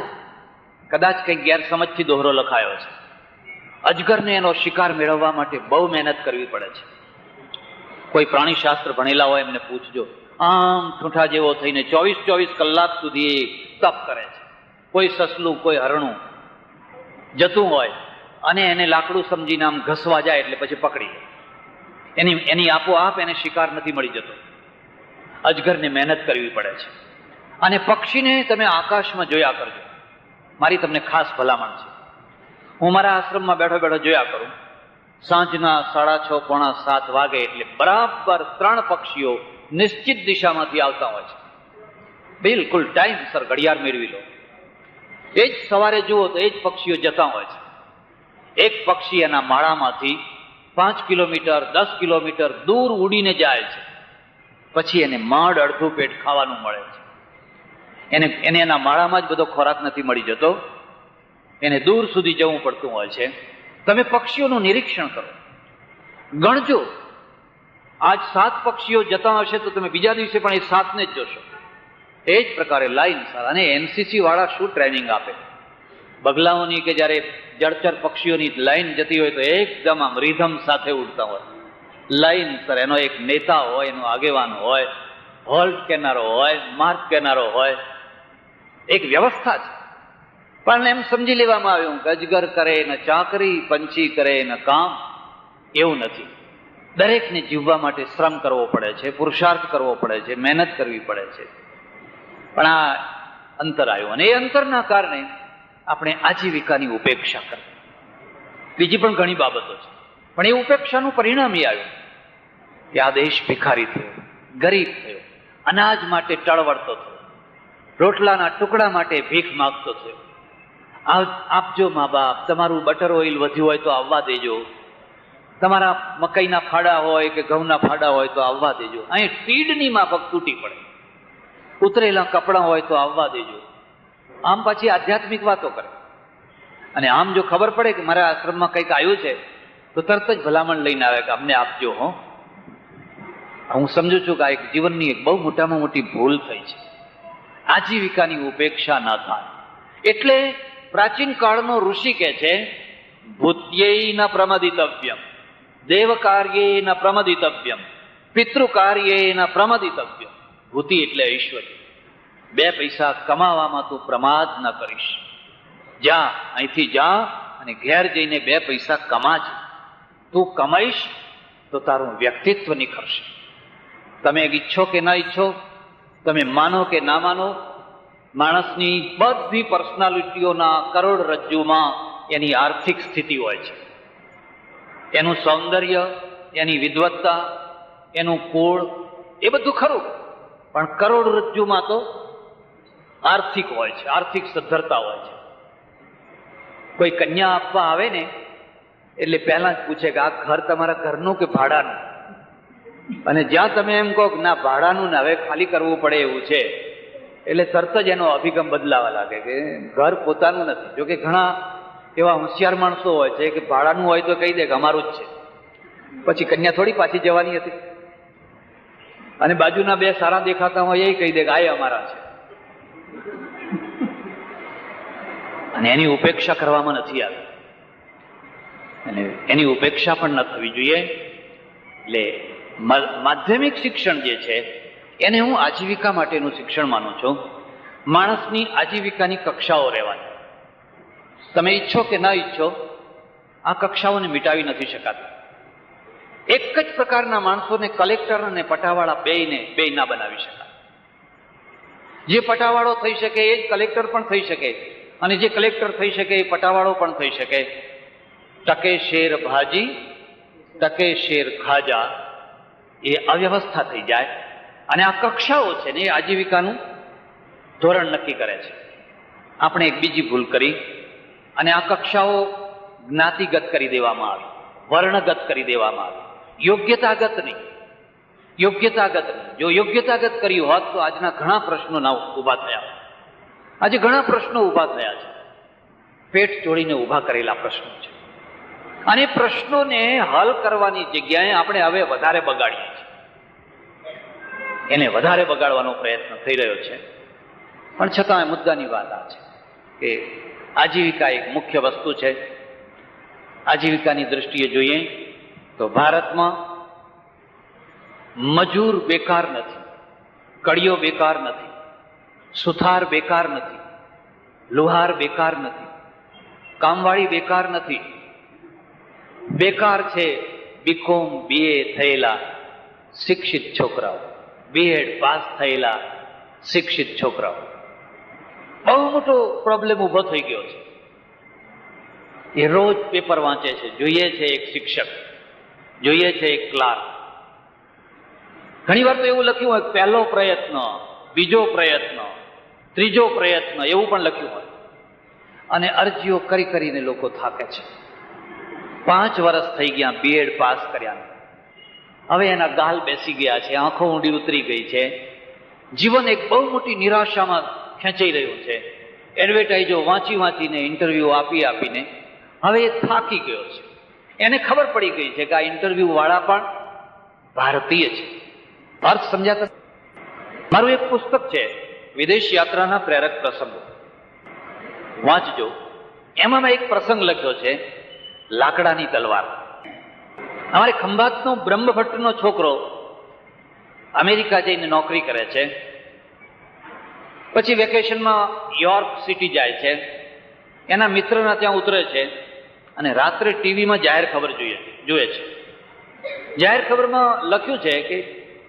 કદાચ કંઈક ગેરસમજથી દોહરો લખાયો છે. અજગરને એનો શિકાર મેળવવા માટે બહુ મહેનત કરવી પડે છે. કોઈ પ્રાણીશાસ્ત્ર ભણેલા હોય એમને પૂછજો, આમ ઠૂંઠા જેવો થઈને 24 કલાક સુધી તપ કરે છે. કોઈ સસલું, કોઈ હરણું જતું હોય અને એને લાકડું સમજીને આમ ઘસવા જાય એટલે પછી પકડી લે. એની આપોઆપ એને શિકાર નથી મળી જતો. અજગરને મહેનત કરવી પડે છે. અને પક્ષીને તમે આકાશમાં જોયા કરજો. મારી તમને ખાસ ભલામણ છે. હું મારા આશ્રમમાં બેઠો બેઠો જોયા કરું, સાંજના 6:30, 6:45 વાગે એટલે બરાબર 3 પક્ષીઓ નિશ્ચિત દિશામાંથી આવતા હોય છે. બિલકુલ ટાઈમસર ઘડિયાળ મેળવી લો. એ જ સવારે જુઓ તો એ જ પક્ષીઓ જતા હોય છે. એક પક્ષી એના માળામાંથી 5 કિલોમીટર 10 કિલોમીટર દૂર ઉડીને જાય છે, પછી એને માંડ અડધું પેટ ખાવાનું મળે છે. એને એના માળામાં જ બધો ખોરાક નથી મળી જતો, એને દૂર સુધી જવું પડતું હોય છે. તમે પક્ષીઓનું નિરીક્ષણ કરો, ગણજો. આજ 7 પક્ષીઓ જતા હશે તો તમે બીજા દિવસે પણ એ 7ને જ જોશો. એ જ પ્રકારે લાઈન. અને એનસીસી વાળા શું ટ્રેનિંગ આપે બગલાઓની, કે જ્યારે જળચર પક્ષીઓની લાઈન જતી હોય તો એકદમ આમ રીધમ સાથે ઉડતા હોય, લાઈન સર. એનો એક નેતા હોય, એનો આગેવાન હોય, હોલ્ટ કહેનારો હોય, માર્ક કહેનારો હોય, એક વ્યવસ્થા છે. પણ એમ સમજી લેવામાં આવ્યું કે અજગર કરે ન ચાકરી, પંછી કરે ન કામ. એવું નથી. દરેકને જીવવા માટે શ્રમ કરવો પડે છે, પુરુષાર્થ કરવો પડે છે, મહેનત કરવી પડે છે. પણ આ અંતર આવ્યું, અને એ અંતરના કારણે આપણે આજીવિકાની ઉપેક્ષા કરી. બીજી પણ ઘણી બાબતો છે, પણ એ ઉપેક્ષાનું પરિણામ એ આવ્યું કે આ દેશ ભિખારી થયો, ગરીબ થયો, અનાજ માટે ટળવળતો થયો, રોટલાના ટુકડા માટે ભીખ માગતો થયો. આપજો મા બાપ, તમારું બટર ઓઇલ વધ્યું હોય તો આવવા દેજો, તમારા મકાઈના ફાડા હોય કે ઘઉંના ફાડા હોય તો આવવા દેજો. અહીં તીડની માફક તૂટી પડે, ઉતરેલા કપડાં હોય તો આવવા દેજો. આમ પાછી આધ્યાત્મિક વાતો કરે. અને આમ જો ખબર પડે કે મારા આશ્રમમાં કંઈક આવ્યું છે તો તરત જ ભલામણ લઈને આવે કે અમને આપજો. હું સમજુ છું કે આ એક જીવનની એક બહુ મોટામાં મોટી ભૂલ થઈ છે. આજીવિકાની ઉપેક્ષા ન થાય. એટલે પ્રાચીન કાળનો ઋષિ કહે છે, ભૂત્યૈ ન પ્રમદિતવ્યમ. દેવ કાર્યે ન પ્રમદિતવ્યમ, પિતૃ કાર્યે ન પ્રમદિતવ્યમ. ભૂતિ એટલે ઐશ્વર્ય. બે પૈસા કમાવામાં તું પ્રમાદ ન કરીશ. જા, અહીંથી જા અને ઘેર જઈને બે પૈસા કમાજ. તું કમાઈશ તો તારું વ્યક્તિત્વ નિખરશે. તમે ઈચ્છો કે ના ઈચ્છો, તમે માનો કે ના માનો, માણસની બધી પર્સનાલિટીઓના કરોડરજ્જુમાં એની આર્થિક સ્થિતિ હોય છે. એનું સૌંદર્ય, એની વિદ્વત્તા, એનું કુળ, એ બધું ખરું, પણ કરોડરજ્જુમાં તો આર્થિક હોય છે, આર્થિક સદ્ધરતા હોય છે. કોઈ કન્યા આપવા આવે ને એટલે પહેલા જ પૂછે કે આ ઘર તમારા ઘરનું કે ભાડાનું? અને જ્યાં તમે એમ કહો ના ભાડાનું ને હવે ખાલી કરવું પડે એવું છે, એટલે તરત જ એનો અભિગમ બદલાવા લાગે કે ઘર પોતાનું નથી. જોકે ઘણા એવા હોશિયાર માણસો હોય છે કે ભાડાનું હોય તો કહી દે કે અમારું જ છે, પછી કન્યા થોડી પાછી જવાની હતી. અને બાજુના બે સારા દેખાતા હોય એ કહી દે કે આ અમારા છે. અને એની ઉપેક્ષા કરવામાં નથી આવી, અને એની ઉપેક્ષા પણ ન થવી જોઈએ. એટલે માધ્યમિક શિક્ષણ જે છે એને હું આજીવિકા માટેનું શિક્ષણ માનું છું. માણસની આજીવિકાની કક્ષાઓ રહેવાની. તમે ઈચ્છો કે ના ઈચ્છો, આ કક્ષાઓને મિટાવી નથી શકાતી. એક જ પ્રકારના માણસોને કલેક્ટર અને પટાવાળા બે ના બનાવી શકાય. જે પટાવાળો થઈ શકે એ જ કલેક્ટર પણ થઈ શકે, અને જે કલેક્ટર થઈ શકે એ પટાવાળો પણ થઈ શકે. ટકે શેર ભાજી, ટકે શેર ખાજા, એ અવ્યવસ્થા થઈ જાય. અને આ કક્ષાઓ છે ને એ આજીવિકાનું ધોરણ નક્કી કરે છે. આપણે એક બીજી ભૂલ કરી અને આ કક્ષાઓ જ્ઞાતિગત કરી દેવામાં આવી, વર્ણગત કરી દેવામાં આવી, યોગ્યતાગત નહીં. યોગ્યતાગત નહીં. જો યોગ્યતાગત કર્યું હોત તો આજના ઘણા પ્રશ્નો ના ઊભા થયા. આજે ઘણા પ્રશ્નો ઊભા થયા છે, પેટ જોડીને ઊભા કરેલા પ્રશ્નો છે. અને પ્રશ્નોને હલ કરવાની જગ્યાએ આપણે હવે વધારે બગાડીએ છીએ. એને વધારે બગાડવાનો પ્રયત્ન થઈ રહ્યો છે. પણ છતાં મુદ્દાની વાત આ છે કે આજીવિકા એક મુખ્ય વસ્તુ છે. આજીવિકાની દૃષ્ટિએ જોઈએ તો ભારતમાં મજૂર બેકાર નથી, કડિયો બેકાર નથી, સુથાર બેકાર નથી, લુહાર બેકાર નથી, કામવાળી બેકાર નથી. બેકાર છે બીકોમ બીએ થયેલા શિક્ષિત છોકરાઓ, બીએડ પાસ થયેલા શિક્ષિત છોકરાઓ. બહુ મોટો પ્રોબ્લેમ ઉભો થઈ ગયો છે. એ રોજ પેપર વાંચે છે, જોઈએ છે એક શિક્ષક, જોઈએ છે એક ક્લાર્ક. ઘણી વાર તો એવું લખ્યું હોય પહેલો પ્રયત્ન, બીજો પ્રયત્ન, ત્રીજો પ્રયત્ન, એવું પણ લખ્યું હોય. અને અરજીઓ કરી કરીને લોકો થાકે છે. 5 વર્ષ થઈ ગયા બીએડ પાસ કર્યા, હવે એના ગાલ બેસી ગયા છે, આંખો ઊંડી ઉતરી ગઈ છે. જીવન એક બહુ મોટી નિરાશામાં ખેંચાઈ રહ્યું છે. એડવર્ટાઇઝો વાંચી વાંચીને, ઇન્ટરવ્યુ આપી આપીને હવે એ થાકી ગયો છે. એને ખબર પડી ગઈ છે કે આ ઇન્ટરવ્યુ વાળા પણ ભારતીય છે. અર્થ સમજાતા? મારું એક પુસ્તક છે વિદેશ યાત્રાના પ્રેરક પ્રસંગો, વાંચજો. એમાં મેં એક પ્રસંગ લખ્યો છે લાકડાની તલવાર. અમારે ખંભાતનો બ્રહ્મભટ્ટનો છોકરો અમેરિકા જઈને નોકરી કરે છે, પછી વેકેશનમાં યોર્ક સિટી જાય છે, એના મિત્રના ત્યાં ઉતરે છે અને રાત્રે ટીવીમાં જાહેર ખબર જુએ છે. જાહેર ખબરમાં લખ્યું છે કે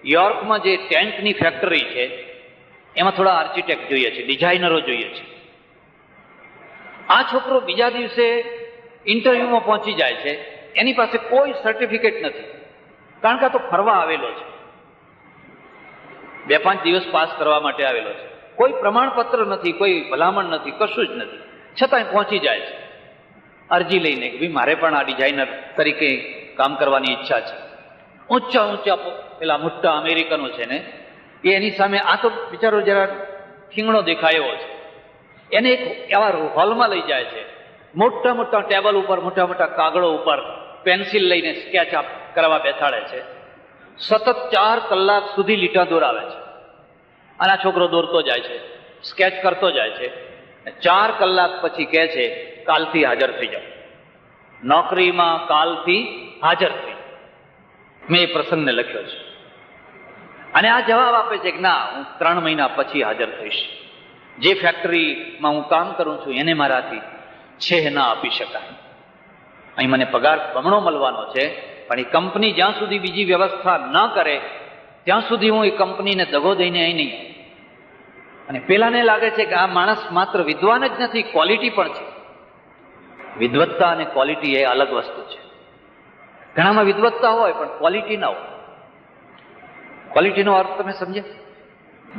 યોર્કમાં જે ટેન્ટની ફેક્ટરી છે એમાં થોડા આર્કિટેક્ટ જોઈએ છે, ડિઝાઇનરો જોઈએ છે. આ છોકરો બીજા દિવસે ઇન્ટરવ્યુમાં પહોંચી જાય છે. એની પાસે કોઈ સર્ટિફિકેટ નથી, કારણ કે આ તો ફરવા આવેલો છે, 2-5 દિવસ પાસ કરવા માટે આવેલો છે. કોઈ પ્રમાણપત્ર નથી, કોઈ ભલામણ નથી, કશું જ નથી. છતાંય પહોંચી જાય છે અરજી લઈને કે ભાઈ મારે પણ આ ડિઝાઇનર તરીકે કામ કરવાની ઈચ્છા છે. ઊંચા ઊંચા પેલા મોટા અમેરિકનો છે ને એ એની સામે, આ તો બિચારો જરા ખીંગણો દેખાયો છે, એને એક એવા હોલમાં લઈ જાય છે. મોટા મોટા ટેબલ ઉપર, મોટા મોટા કાગળો ઉપર પેન્સિલ લઈને સ્કેચ કરવા બેસાડે છે. સતત 4 કલાક સુધી લીટા દોરાવે છે. અને આ છોકરો દોરતો જાય છે, સ્કેચ કરતો જાય છે. 4 કલાક પછી કહે છે કાલથી હાજર થઈ જાઓ, નોકરીમાં કાલથી હાજર થઈ. મેં એ પ્રસંગને લખ્યો છે. અને આ જવાબ આપે છે કે ના, હું 3 મહિના પછી હાજર થઈશ. જે ફેક્ટરીમાં હું કામ કરું છું એને મારાથી છે ના આપી શકાય. અહીં મને પગાર બમણો મળવાનો છે, પણ એ કંપની જ્યાં સુધી બીજી વ્યવસ્થા ન કરે ત્યાં સુધી હું એ કંપનીને દગો દઈને અહીં નહીં. અને પેલાને લાગે છે કે આ માણસ માત્ર વિદ્વાન જ નથી, ક્વોલિટી પણ છે. વિદ્વત્તા અને ક્વોલિટી એ અલગ વસ્તુ છે. ઘણામાં વિદ્વત્તા હોય પણ ક્વોલિટી ના હોય. ક્વોલિટીનો અર્થ તમે સમજ્યા?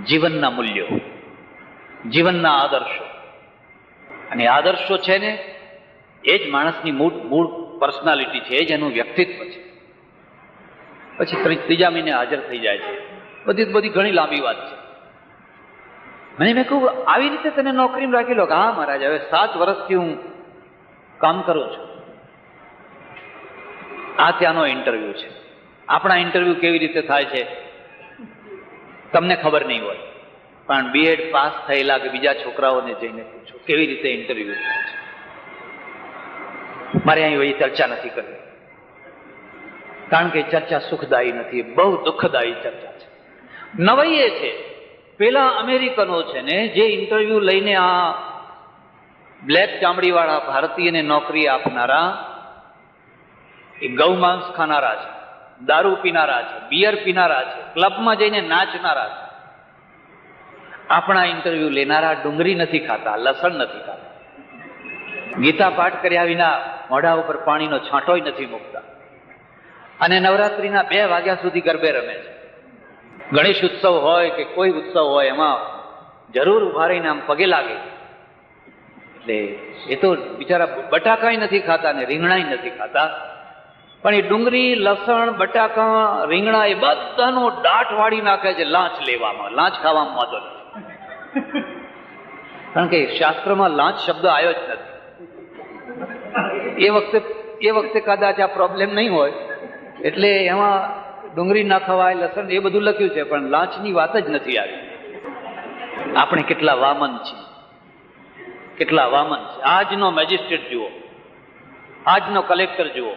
જીવનના મૂલ્યો, જીવનના આદર્શો. અને આદર્શો છે ને એ જ માણસની મૂળ પર્સનાલિટી છે, એ જ એનું વ્યક્તિત્વ છે. પછી 3જા મહિને હાજર થઈ જાય છે. બધી ઘણી લાંબી વાત છે. મેં કહું, આવી રીતે તને નોકરીમાં રાખી લો? કે હા મહારાજ, હવે 7 વર્ષથી હું કામ કરું છું. આ ત્યાંનો ઇન્ટરવ્યુ છે. આપણા ઇન્ટરવ્યુ કેવી રીતે થાય છે તમને ખબર નહીં હોય, પણ BEd પાસ થયેલા કે બીજા છોકરાઓને જઈને પૂછો કેવી રીતે ઇન્ટરવ્યુ થાય છે. મારે અહીં એ ચર્ચા નથી કરવી, કારણ કે ચર્ચા સુખદાયી નથી, બહુ દુઃખદાયી ચર્ચા છે. નવાઈ એ છે, પેલા અમેરિકનો છે ને જે ઇન્ટરવ્યુ લઈને આ બ્લેક ચામડીવાળા ભારતીયને નોકરી આપનારા, એ ગૌમાંસ ખાનારા છે, દારૂ પીનારા છે, બિયર પીનારા છે, ક્લબમાં જઈને નાચનારા છે. આપણા ઇન્ટરવ્યુ લેનારા ડુંગળી નથી ખાતા, લસણ નથી ખાતા, ગીતા પાઠ કર્યા વિના મોઢા ઉપર પાણીનો છાંટોય નથી મૂકતા, અને નવરાત્રિના 2 વાગ્યા સુધી ગરબે રમે છે. ગણેશ ઉત્સવ હોય કે કોઈ ઉત્સવ હોય એમાં જરૂર ઉભા રહીને આમ પગે લાગે. એટલે એ તો બિચારા બટાકાય નથી ખાતા ને રીંગણાય નથી ખાતા, પણ એ ડુંગળી, લસણ, બટાકા, રીંગણા એ બધાનો દાટ વાળી નાખે છે લાંચ લેવામાં, લાંચ ખાવામાં વાંધો નથી. કારણ કે શાસ્ત્રમાં લાંચ શબ્દ આવ્યો જ નથી. એ વખતે કદાચ આ પ્રોબ્લેમ નહીં હોય એટલે એમાં ડુંગળી ના ખવાય, લસણ એ બધું લખ્યું છે, પણ લાંચની વાત જ નથી આવી. આપણે કેટલા વામન છીએ, કેટલા વામન છે. આજનો મેજિસ્ટ્રેટ જુઓ, આજનો કલેક્ટર જુઓ,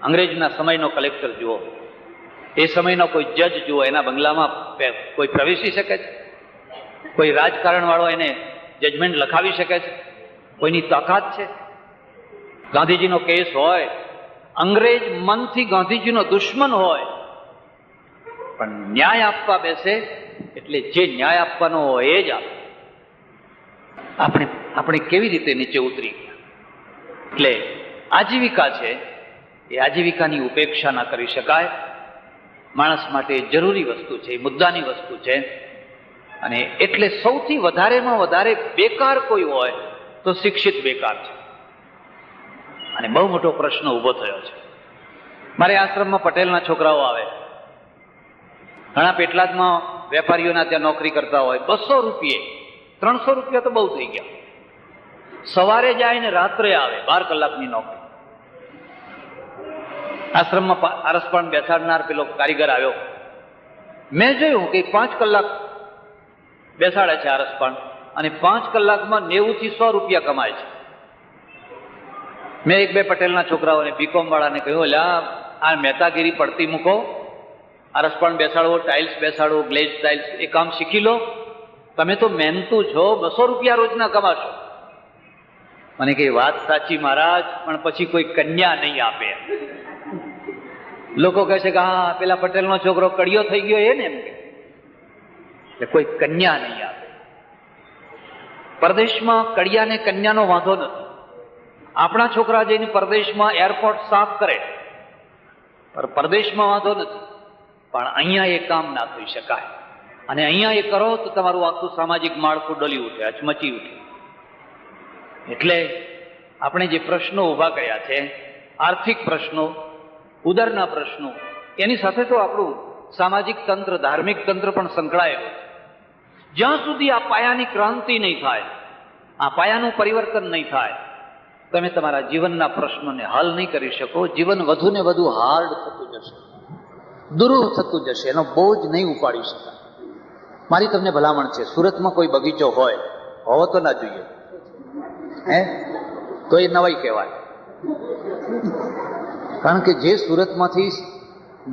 અંગ્રેજના સમયનો કલેક્ટર જુઓ, એ સમયનો કોઈ જજ જુઓ, એના બંગલામાં કોઈ પ્રવેશી શકે છે? કોઈ રાજકારણ વાળો એને જજમેન્ટ લખાવી શકે છે? કોઈની તાકાત છે? ગાંધીજીનો કેસ હોય, અંગ્રેજ મનથી ગાંધીજીનો દુશ્મન હોય, પણ ન્યાય આપવા બેસે એટલે જે ન્યાય આપવાનો હોય એ જ આપે. આપણે કેવી રીતે નીચે ઉતરી ગયા? એટલે આજીવિકા છે, એ આજીવિકાની ઉપેક્ષા ના કરી શકાય. માણસ માટે જરૂરી વસ્તુ છે, મુદ્દાની વસ્તુ છે. અને એટલે સૌથી વધારેમાં વધારે બેકાર કોઈ હોય તો શિક્ષિત બેકાર છે. અને બહુ મોટો પ્રશ્ન ઊભો થયો છે. મારે આશ્રમમાં પટેલના છોકરાઓ આવે, ઘણા પેટલાદમાં વેપારીઓના ત્યાં નોકરી કરતા હોય, 200 રૂપિયે, 300 રૂપિયા તો બહુ થઈ ગયા. સવારે જાય ને રાત્રે આવે, 12 કલાકની નોકરી. આશ્રમમાં આરસપણ બેસાડનાર પેલો કારીગર આવ્યો, મેં જોયું કે 5 કલાક બેસાડે છે આરસપણ, અને 5 કલાકમાં 90 થી 100 રૂપિયા કમાય છે. મેં 1-2 પટેલના છોકરાઓને, બીકોમ વાળાને કહ્યું, લ્યા આ મહેતાગીરી પડતી મૂકો, આરસપણ બેસાડવો, ટાઇલ્સ બેસાડવો, ગ્લેઝ ટાઇલ્સ, એ કામ શીખી લો. તમે તો મહેનતુ છો, 200 રૂપિયા રોજના કમાશો. મને કહે, વાત સાચી મહારાજ, પણ પછી કોઈ કન્યા નહીં આપે. લોકો કહે છે કે હા પેલા પટેલનો છોકરો કડિયો થઈ ગયો એ ને, એમ કે કોઈ કન્યા નહીં આપે. પરદેશમાં કડિયાને કન્યાનો વાંધો નથી. આપણા છોકરા જઈને પરદેશમાં એરપોર્ટ સાફ કરે, પરદેશમાં વાંધો નથી, પણ અહીંયા એ કામ ના થઈ શકાય. અને અહીંયા એ કરો તો તમારું આખું સામાજિક માળખું ડોલી ઉઠે, અચમચી ઉઠે. એટલે આપણે જે પ્રશ્નો ઊભા કર્યા છે, આર્થિક પ્રશ્નો, ઉદરના પ્રશ્નો, એની સાથે તો આપણું સામાજિક તંત્ર, ધાર્મિક તંત્ર પણ સંકળાયેલું છે. જ્યાં સુધી આ પાયાની ક્રાંતિ નહીં થાય, આ પાયાનું પરિવર્તન નહીં થાય, તમે તમારા જીવનના પ્રશ્નોને હલ નહીં કરી શકો. જીવન વધુ ને વધુ હાર્ડ થતું જશે, દુરૂહ થતું જશે, એનો બોજ નહીં ઉપાડી શકાય. મારી તમને ભલામણ છે, સુરતમાં કોઈ બગીચો હોય, હોવો તો ના જોઈએ, તો એ નવાઈ કહેવાય. કારણ કે જે સુરતમાંથી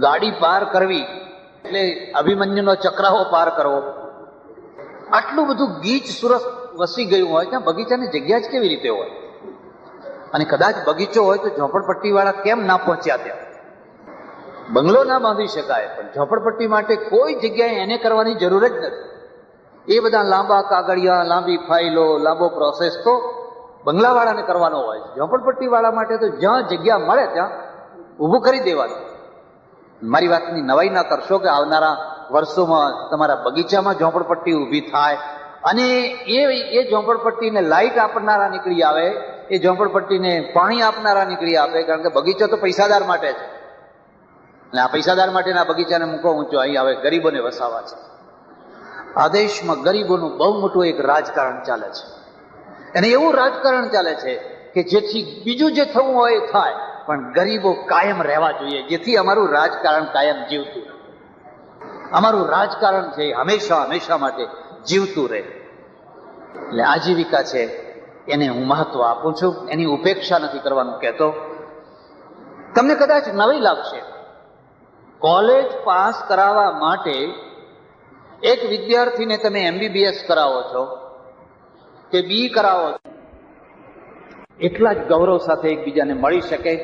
ગાડી પાર કરવી એટલે અભિમન્યુનો ચક્રાવો પાર કરવો, આટલું બધું ગીચ સુરસ વસી ગયું હોય ત્યાં બગીચાની જગ્યા જ કેવી રીતે હોય? અને કદાચ બગીચો હોય તો ઝોપડપટ્ટી વાળા કેમ ના પહોંચ્યા ત્યાં? બંગલો ના બાંધી શકાય, પણ ઝોપડપટ્ટી માટે કોઈ જગ્યાએ એને કરવાની જરૂર જ નથી. એ બધા લાંબા કાગળિયા, લાંબી ફાઇલો, લાંબો પ્રોસેસ તો બંગલાવાળાને કરવાનો હોય છે. ઝોપડપટ્ટી વાળા માટે તો જ્યાં જગ્યા મળે ત્યાં ઊભું કરી દેવાનું. મારી વાતની નવાઈ ના કરશો કે આવનારા વર્ષોમાં તમારા બગીચામાં ઝોપડપટ્ટી ઊભી થાય અને એ ઝોપડપટ્ટીને લાઇટ આપનારા નીકળી આવે, એ ઝોપડપટ્ટીને પાણી આપનારા નીકળી આવે, કારણ કે બગીચો તો પૈસાદાર માટે છે. અને આ પૈસાદાર માટેના બગીચાને મૂકો ઊંચો, અહીં હવે ગરીબોને વસાવા છે. આ દેશમાં ગરીબોનું બહુ મોટું એક રાજકારણ ચાલે છે, અને એવું રાજકારણ ચાલે છે કે જેથી બીજું જે થવું હોય એ થાય, પણ ગરીબો કાયમ રહેવા જોઈએ, જેથી અમારું રાજકારણ કાયમ જીવતું રહે. અમારું રાજકારણ છે હંમેશા હંમેશા માટે જીવતું રહે. એટલે આજીવિકા છે એને હું મહત્વ આપું છું, એની ઉપેક્ષા નથી કરવાનું કહેતો. તમને કદાચ નવાઈ લાગશે, કોલેજ પાસ કરાવવા માટે એક વિદ્યાર્થીને તમે MBBS કરાવો છો કે BE કરાવો છો, એટલા જ ગૌરવ સાથે એકબીજાને મળી શકે.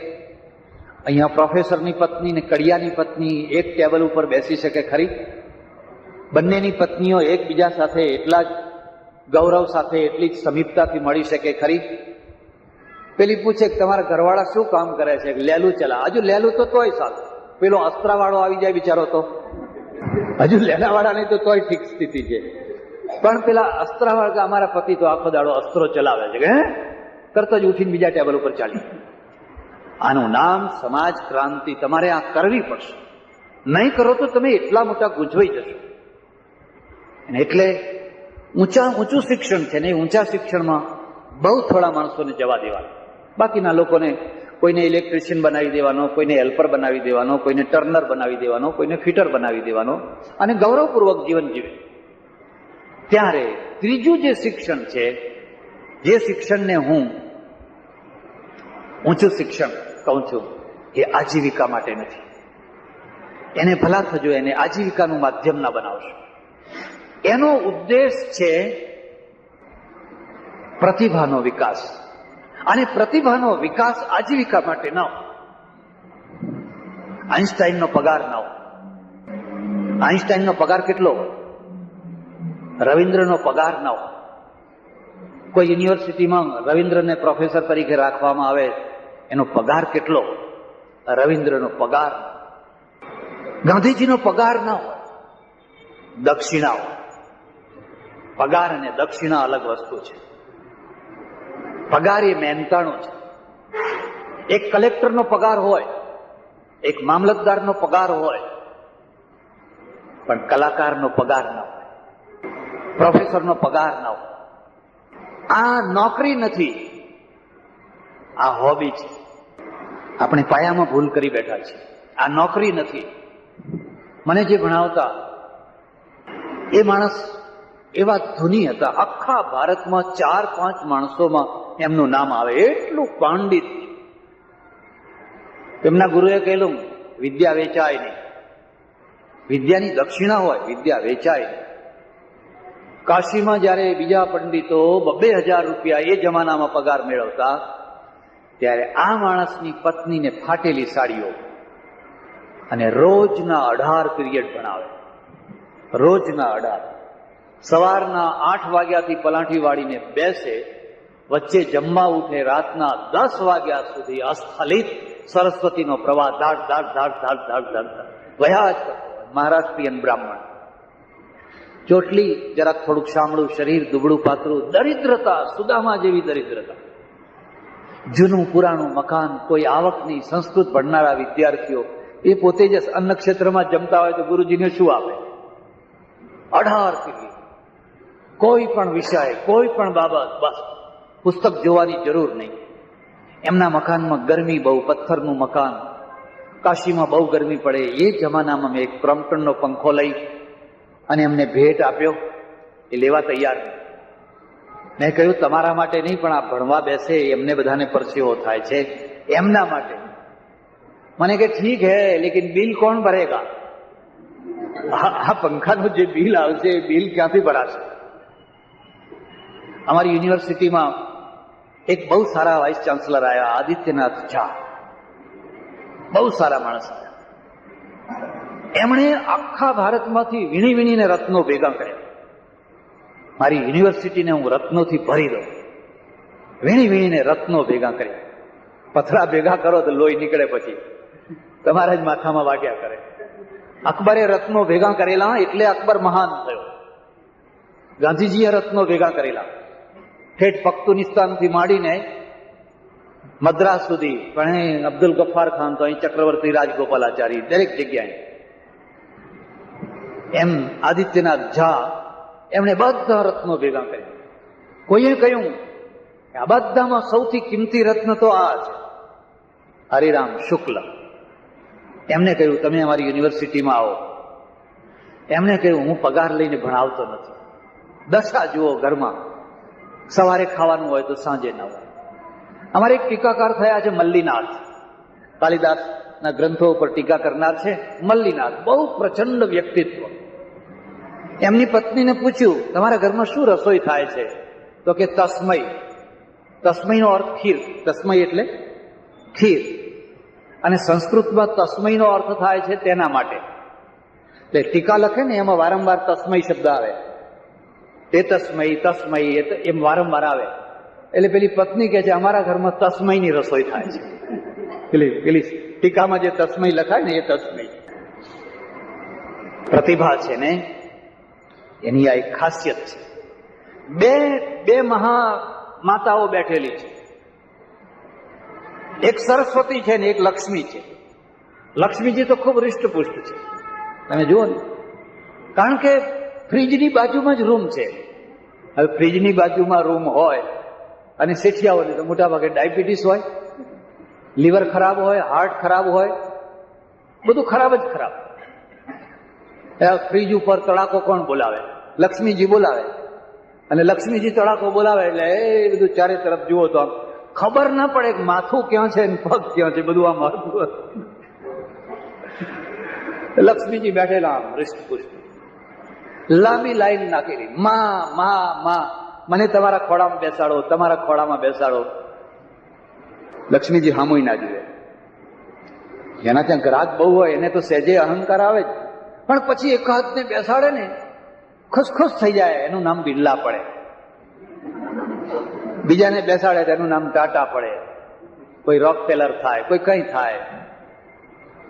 અહીંયા પ્રોફેસરની પત્ની ને કડિયાની પત્ની એક ટેબલ ઉપર બેસી શકે ખરી? બંનેની પત્નીઓ એકબીજા સાથે એટલા જ ગૌરવ સાથે, એટલી જ સમીપતાથી મળી શકે ખરી? પેલી પૂછે કે તમારા ઘરવાળા શું કામ કરે છે? લેલું ચલા. હજુ લેલું તો તોય સારું, પેલો અસ્ત્રાવાળો આવી જાય બિચારો તો હજુ લેલાવાળા નહીં તો તોય ઠીક સ્થિતિ છે, પણ પેલા અસ્ત્રાવાળા અમારા પતિ તો આખો દાડો અસ્ત્રો ચલાવે છે કે તરત જ ઉઠીને બીજા ટેબલ ઉપર ચાલી. આનું નામ સમાજ ક્રાંતિ. તમારે આ કરવી પડશે, નહીં કરો તો તમે એટલા મોટા ગુંચવાઈ જશો. અને એટલે ઊંચું શિક્ષણ છે ને, ઊંચા શિક્ષણમાં બહુ થોડા માણસોને જવા દેવાના. બાકીના લોકોને કોઈને ઇલેક્ટ્રિશિયન બનાવી દેવાનો, કોઈને હેલ્પર બનાવી દેવાનો, કોઈને ટર્નર બનાવી દેવાનો, કોઈને ફિટર બનાવી દેવાનો, અને ગૌરવપૂર્વક જીવન જીવે. ત્યારે ત્રીજું જે શિક્ષણ છે, જે શિક્ષણને હું ઊંચું શિક્ષણ કહું છું, એ આજીવિકા માટે નથી. એને ભલા થજો, એને આજીવિકાનું માધ્યમ ના બનાવશો. એનો ઉદ્દેશ છે પ્રતિભાનો વિકાસ, અને પ્રતિભાનો વિકાસ આજીવિકા માટે ન હોય. આઈન્સ્ટાઈનનો પગાર ન હોય. આઈન્સ્ટાઈનનો પગાર કેટલો? રવિન્દ્રનો પગાર ન હોય. કોઈ યુનિવર્સિટીમાં રવિન્દ્રને પ્રોફેસર તરીકે રાખવામાં આવે, એનો પગાર કેટલો? રવિન્દ્રનો પગાર. ગાંધીજીનો પગાર ન હોય, દક્ષિણા હોય. પગાર અને દક્ષિણા અલગ વસ્તુ છે. પગાર એ મહેનતાણું છે. એક કલેક્ટરનો પગાર હોય, એક મામલતદારનો પગાર હોય, પણ કલાકારનો પગાર ન હોય, પ્રોફેસરનો પગાર ન હોય. આ નોકરી નથી, આ હોબી છે. આપણે પાયામાં ભૂલ કરી બેઠા છીએ. આ નોકરી નથી. મને જે ભણાવતા એ માણસ એવા ધૂની હતા, આખા ભારતમાં 4-5 માણસોમાં એમનું નામ આવે, એટલું પાંડિત. તેમના ગુરુએ કહેલું, વિદ્યા વેચાય નહીં. વિદ્યાની દક્ષિણા હોય, વિદ્યા વેચાય નહીં. કાશીમાં જયારે બીજા પંડિતો 2,000 રૂપિયા એ જમાનામાં પગાર મેળવતા, ત્યારે આ માણસની પત્નીને ફાટેલી સાડીઓ અને રોજના 18 પીરિયડ ભણાવે. રોજના 18. સવારના 8 વાગ્યાથી પલાઠી વાળીને બેસે, વચ્ચે જમવા ઉઠે, રાતના 10 વાગ્યા સુધી અસ્થલિત સરસ્વતીનો પ્રવાહ ધાડ ધાડ ધાડ ધાડ ધાડ ધાડ વયા જ કરતો. મહારાષ્ટ્રીયન બ્રાહ્મણ, ચોટલી, જરાક થોડુંક શામળું શરીર, દુબળું પાતળું, દરિદ્રતા, સુદામા જેવી દરિદ્રતા. જૂનું પુરાણું મકાન, કોઈ આવક નહીં. સંસ્કૃત ભણનારા વિદ્યાર્થીઓ એ પોતે જ અન્ન ક્ષેત્રમાં જમતા હોય તો ગુરુજીને શું આપે? 18 પીરિયડ. કોઈ પણ વિષય, કોઈ પણ બાબત, બસ પુસ્તક જોવાની જરૂર નહીં. એમના મકાનમાં ગરમી બહુ, પથ્થરનું મકાન. કાશીમાં બહુ ગરમી પડે. એ જમાનામાં મેં એક ક્રોમ્પ્ટનનો પંખો લઈ અને એમને ભેટ આપ્યો. એ લેવા તૈયાર નહીં. મેં કહ્યું તમારા માટે નહીં, પણ આ ભણવા બેસે એમને બધાને પરસેવો થાય છે, એમના માટે. મને કે ઠીક હે લેકિન બિલ કોણ ભરેગા? આ પંખાનું જે બિલ આવશે એ બિલ ક્યાંથી ભરાશે? અમારી યુનિવર્સિટીમાં એક બહુ સારા વાઇસ ચાન્સલર આવ્યા, આદિત્યનાથ ઝા, બહુ સારા માણસ આવ્યા. એમણે આખા ભારતમાંથી વીણી વીણીને રત્નો ભેગા કર્યા. મારી યુનિવર્સિટીને હું રત્નોથી ભરી દઉં. વીણી વીણીને રત્નો ભેગા કર્યા. પથરા ભેગા કરો તો લોહી નીકળે, પછી તમારા જ માથામાં વાગ્યા કરે. અકબરે રત્નો ભેગા કરેલા એટલે અકબર મહાન થયો. ગાંધીજીએ રત્નો ભેગા કરેલા, ઠેઠ પખ્તુનિસ્તાનથી માંડીને મદ્રાસ સુધી, પણ અબ્દુલ ગફ્ફાર ખાન તો અહીં ચક્રવર્તી રાજગોપાલાચારી, દરેક જગ્યાએ. એમ આદિત્યનાથ ઝા એમણે બધા રત્નો ભેગા કર્યા. કોઈએ કહ્યું કે આ બધામાં સૌથી કિંમતી રત્ન તો આ છે, હરિરામ શુક્લ. એમને કહ્યું તમે અમારી યુનિવર્સિટીમાં આવો. એમને કહ્યું હું પગાર લઈને ભણાવતો નથી, દશા જુઓ ઘરમાં, સવારે ખાવાનું હોય તો સાંજે ના હોય. અમારે એક ટીકાકાર થયા છે મલ્લીનાથ, કાલિદાસના ગ્રંથો ઉપર ટીકા કરનાર છે મલ્લીનાથ, બહુ પ્રચંડ વ્યક્તિત્વ. એમની પત્નીને પૂછ્યું તમારા ઘરમાં શું રસોઈ થાય છે? તો કે તસ્મય. તસ્મયનો અર્થ ખીર. તસ્મય એટલે ખીર, અને સંસ્કૃતમાં તસ્મયનો અર્થ થાય છે તેના માટે. એટલે ટીકા લખે ને એમાં વારંવાર તસ્મય શબ્દ આવે, તે તસ્મય તસ્મય એમ વારંવાર આવે. એટલે પેલી પત્ની કહે છે અમારા ઘરમાં તસ્મયની રસોઈ થાય છે. પેલી ટીકામાં જે તસ્મય લખાય ને એ તસ્મય. પ્રતિભા છે ને એની આ એક ખાસિયત છે. બે મહા માતાઓ બેઠેલી છે, એક સરસ્વતી છે ને એક લક્ષ્મી છે. લક્ષ્મીજી તો ખૂબ હૃષ્ટપુષ્ટ છે, તમે જુઓ ને, કારણ કે ફ્રીજની બાજુમાં જ રૂમ છે. હવે ફ્રીજની બાજુમાં રૂમ હોય અને શેઠિયાઓને તો મોટા ભાગે ડાયાબિટીસ હોય, લીવર ખરાબ હોય, હાર્ટ ખરાબ હોય, બધું ખરાબ જ ખરાબ. ફ્રીજ ઉપર તડાકો કોણ બોલાવે? લક્ષ્મીજી બોલાવે. અને લક્ષ્મીજી તડાકો બોલાવે એટલે એ બધું ચારે તરફ જુઓ તો આમ ખબર ના પડે કે માથું ક્યાં છે ને પગ ક્યાં છે, બધું આમ માથું. લક્ષ્મીજી બેઠેલા આમ હૃષ્ટપુષ્ટ, લાંબી લાઈન નાખેલી, માં મને તમારા ખોળામાં બેસાડો, તમારા ખોળામાં બેસાડો. લક્ષ્મીજી હામુય ના જુએ. જેના ત્યાં ગ્રાહક બહુ હોય એને તો સહેજે અહંકાર આવે જ, પણ પછી એકાદને બેસાડે ને ખુશ થઈ જાય, એનું નામ બિરલા પડે. બીજાને બેસાડે તો એનું નામ ટાટા પડે, કોઈ રોકફેલર થાય, કોઈ કઈ થાય,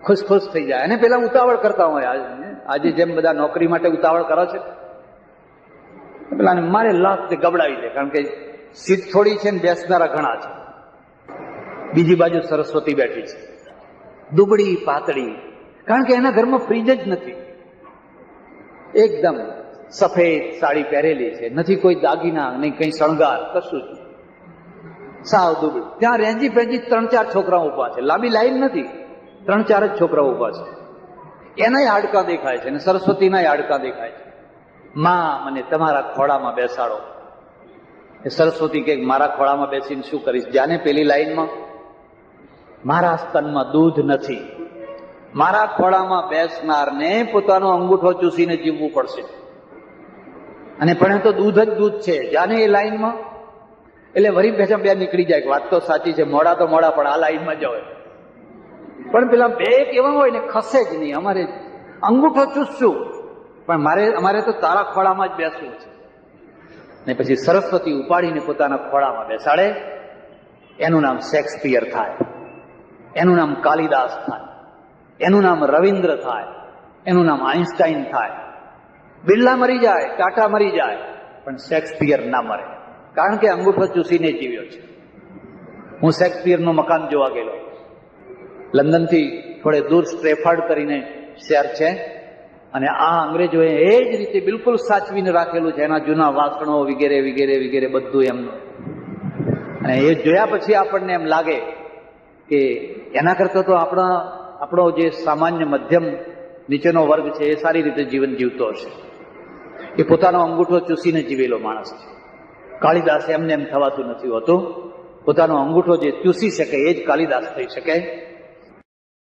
ખુશ થઈ જાય. અને પેલા ઉતાવળ કરતા હોય, આજે જેમ બધા નોકરી માટે ઉતાવળ કરે છે, પેલા મારે લાખ ગબડાવી દે, કારણ કે સીટ થોડી છે ને બેસનારા ઘણા છે. બીજી બાજુ સરસ્વતી બેઠી છે, દુબળી પાતળી, કારણ કે એના ઘરમાં ફ્રીજ જ નથી. એકદમ સફેદ સાડી પહેરેલી છે, નથી કોઈ દાગીના, નહીં કઈ શણગાર, કશું જ સાવ દુબળી. ત્યાં રેંજી પેંજી 3-4 છોકરાઓ ઉભા છે, લાંબી લાઈન નથી, 3-4 જ છોકરાઓ ઉભા છે. એનાય હાડકા દેખાય છે અને સરસ્વતીના હાડકા દેખાય છે. માં મને તમારા ખોળામાં બેસાડો. એ સરસ્વતી કે મારા ખોળામાં બેસીને શું કરીશ? જાને પેલી લાઈનમાં મારા સ્તનમાં દૂધ નથી, મારા ખોળામાં બેસનારને પોતાનો અંગૂઠો ચૂસીને જીવવું પડશે. અને પણ એ તો દૂધ જ દૂધ છે. જાને એ લાઈનમાં, એટલે વરી બેઠા બે નીકળી જાય. વાત તો સાચી છે, મોડા તો મોડા, પણ આ લાઈનમાં જ હોય. પણ પેલા બે કેવા હોય ને ખસે જ નહીં. અમારે અંગૂઠો ચૂસશું, પણ અમારે તો તારા ખોળામાં જ બેસવું છે. ને પછી સરસ્વતી ઉપાડીને પોતાના ખોળામાં બેસાડે. એનું નામ શેક્સપિયર થાય, એનું નામ કાલિદાસ થાય, એનું નામ રવિન્દ્ર થાય, એનું નામ આઈન્સ્ટાઈન થાય. બિરલા મરી જાય, ટાટા મરી જાય, પણ શેક્સપિયર ના મરે, કારણ કે અંગૂઠો ચૂસીને જીવ્યો છે. હું શેક્સપિયરનું મકાન જોવા ગયેલો. લંડનથી થોડે દૂર સ્ટ્રેફર્ડ કરીને શહેર છે, અને આ અંગ્રેજોએ એ જ રીતે બિલકુલ સાચવીને રાખેલું છે. એના જૂના વાસણો વગેરે વગેરે વગેરે બધું એમનું. અને એ જોયા પછી આપણને એમ લાગે કે એના કરતાં તો આપણો જે સામાન્ય મધ્યમ નીચેનો વર્ગ છે એ સારી રીતે જીવન જીવતો હશે. એ પોતાનો અંગૂઠો ચૂસીને જીવેલો માણસ છે. કાલિદાસ એમને એમ થવાતું નથી હોતું. પોતાનો અંગૂઠો જે ચૂસી શકે એ જ કાલિદાસ થઈ શકે.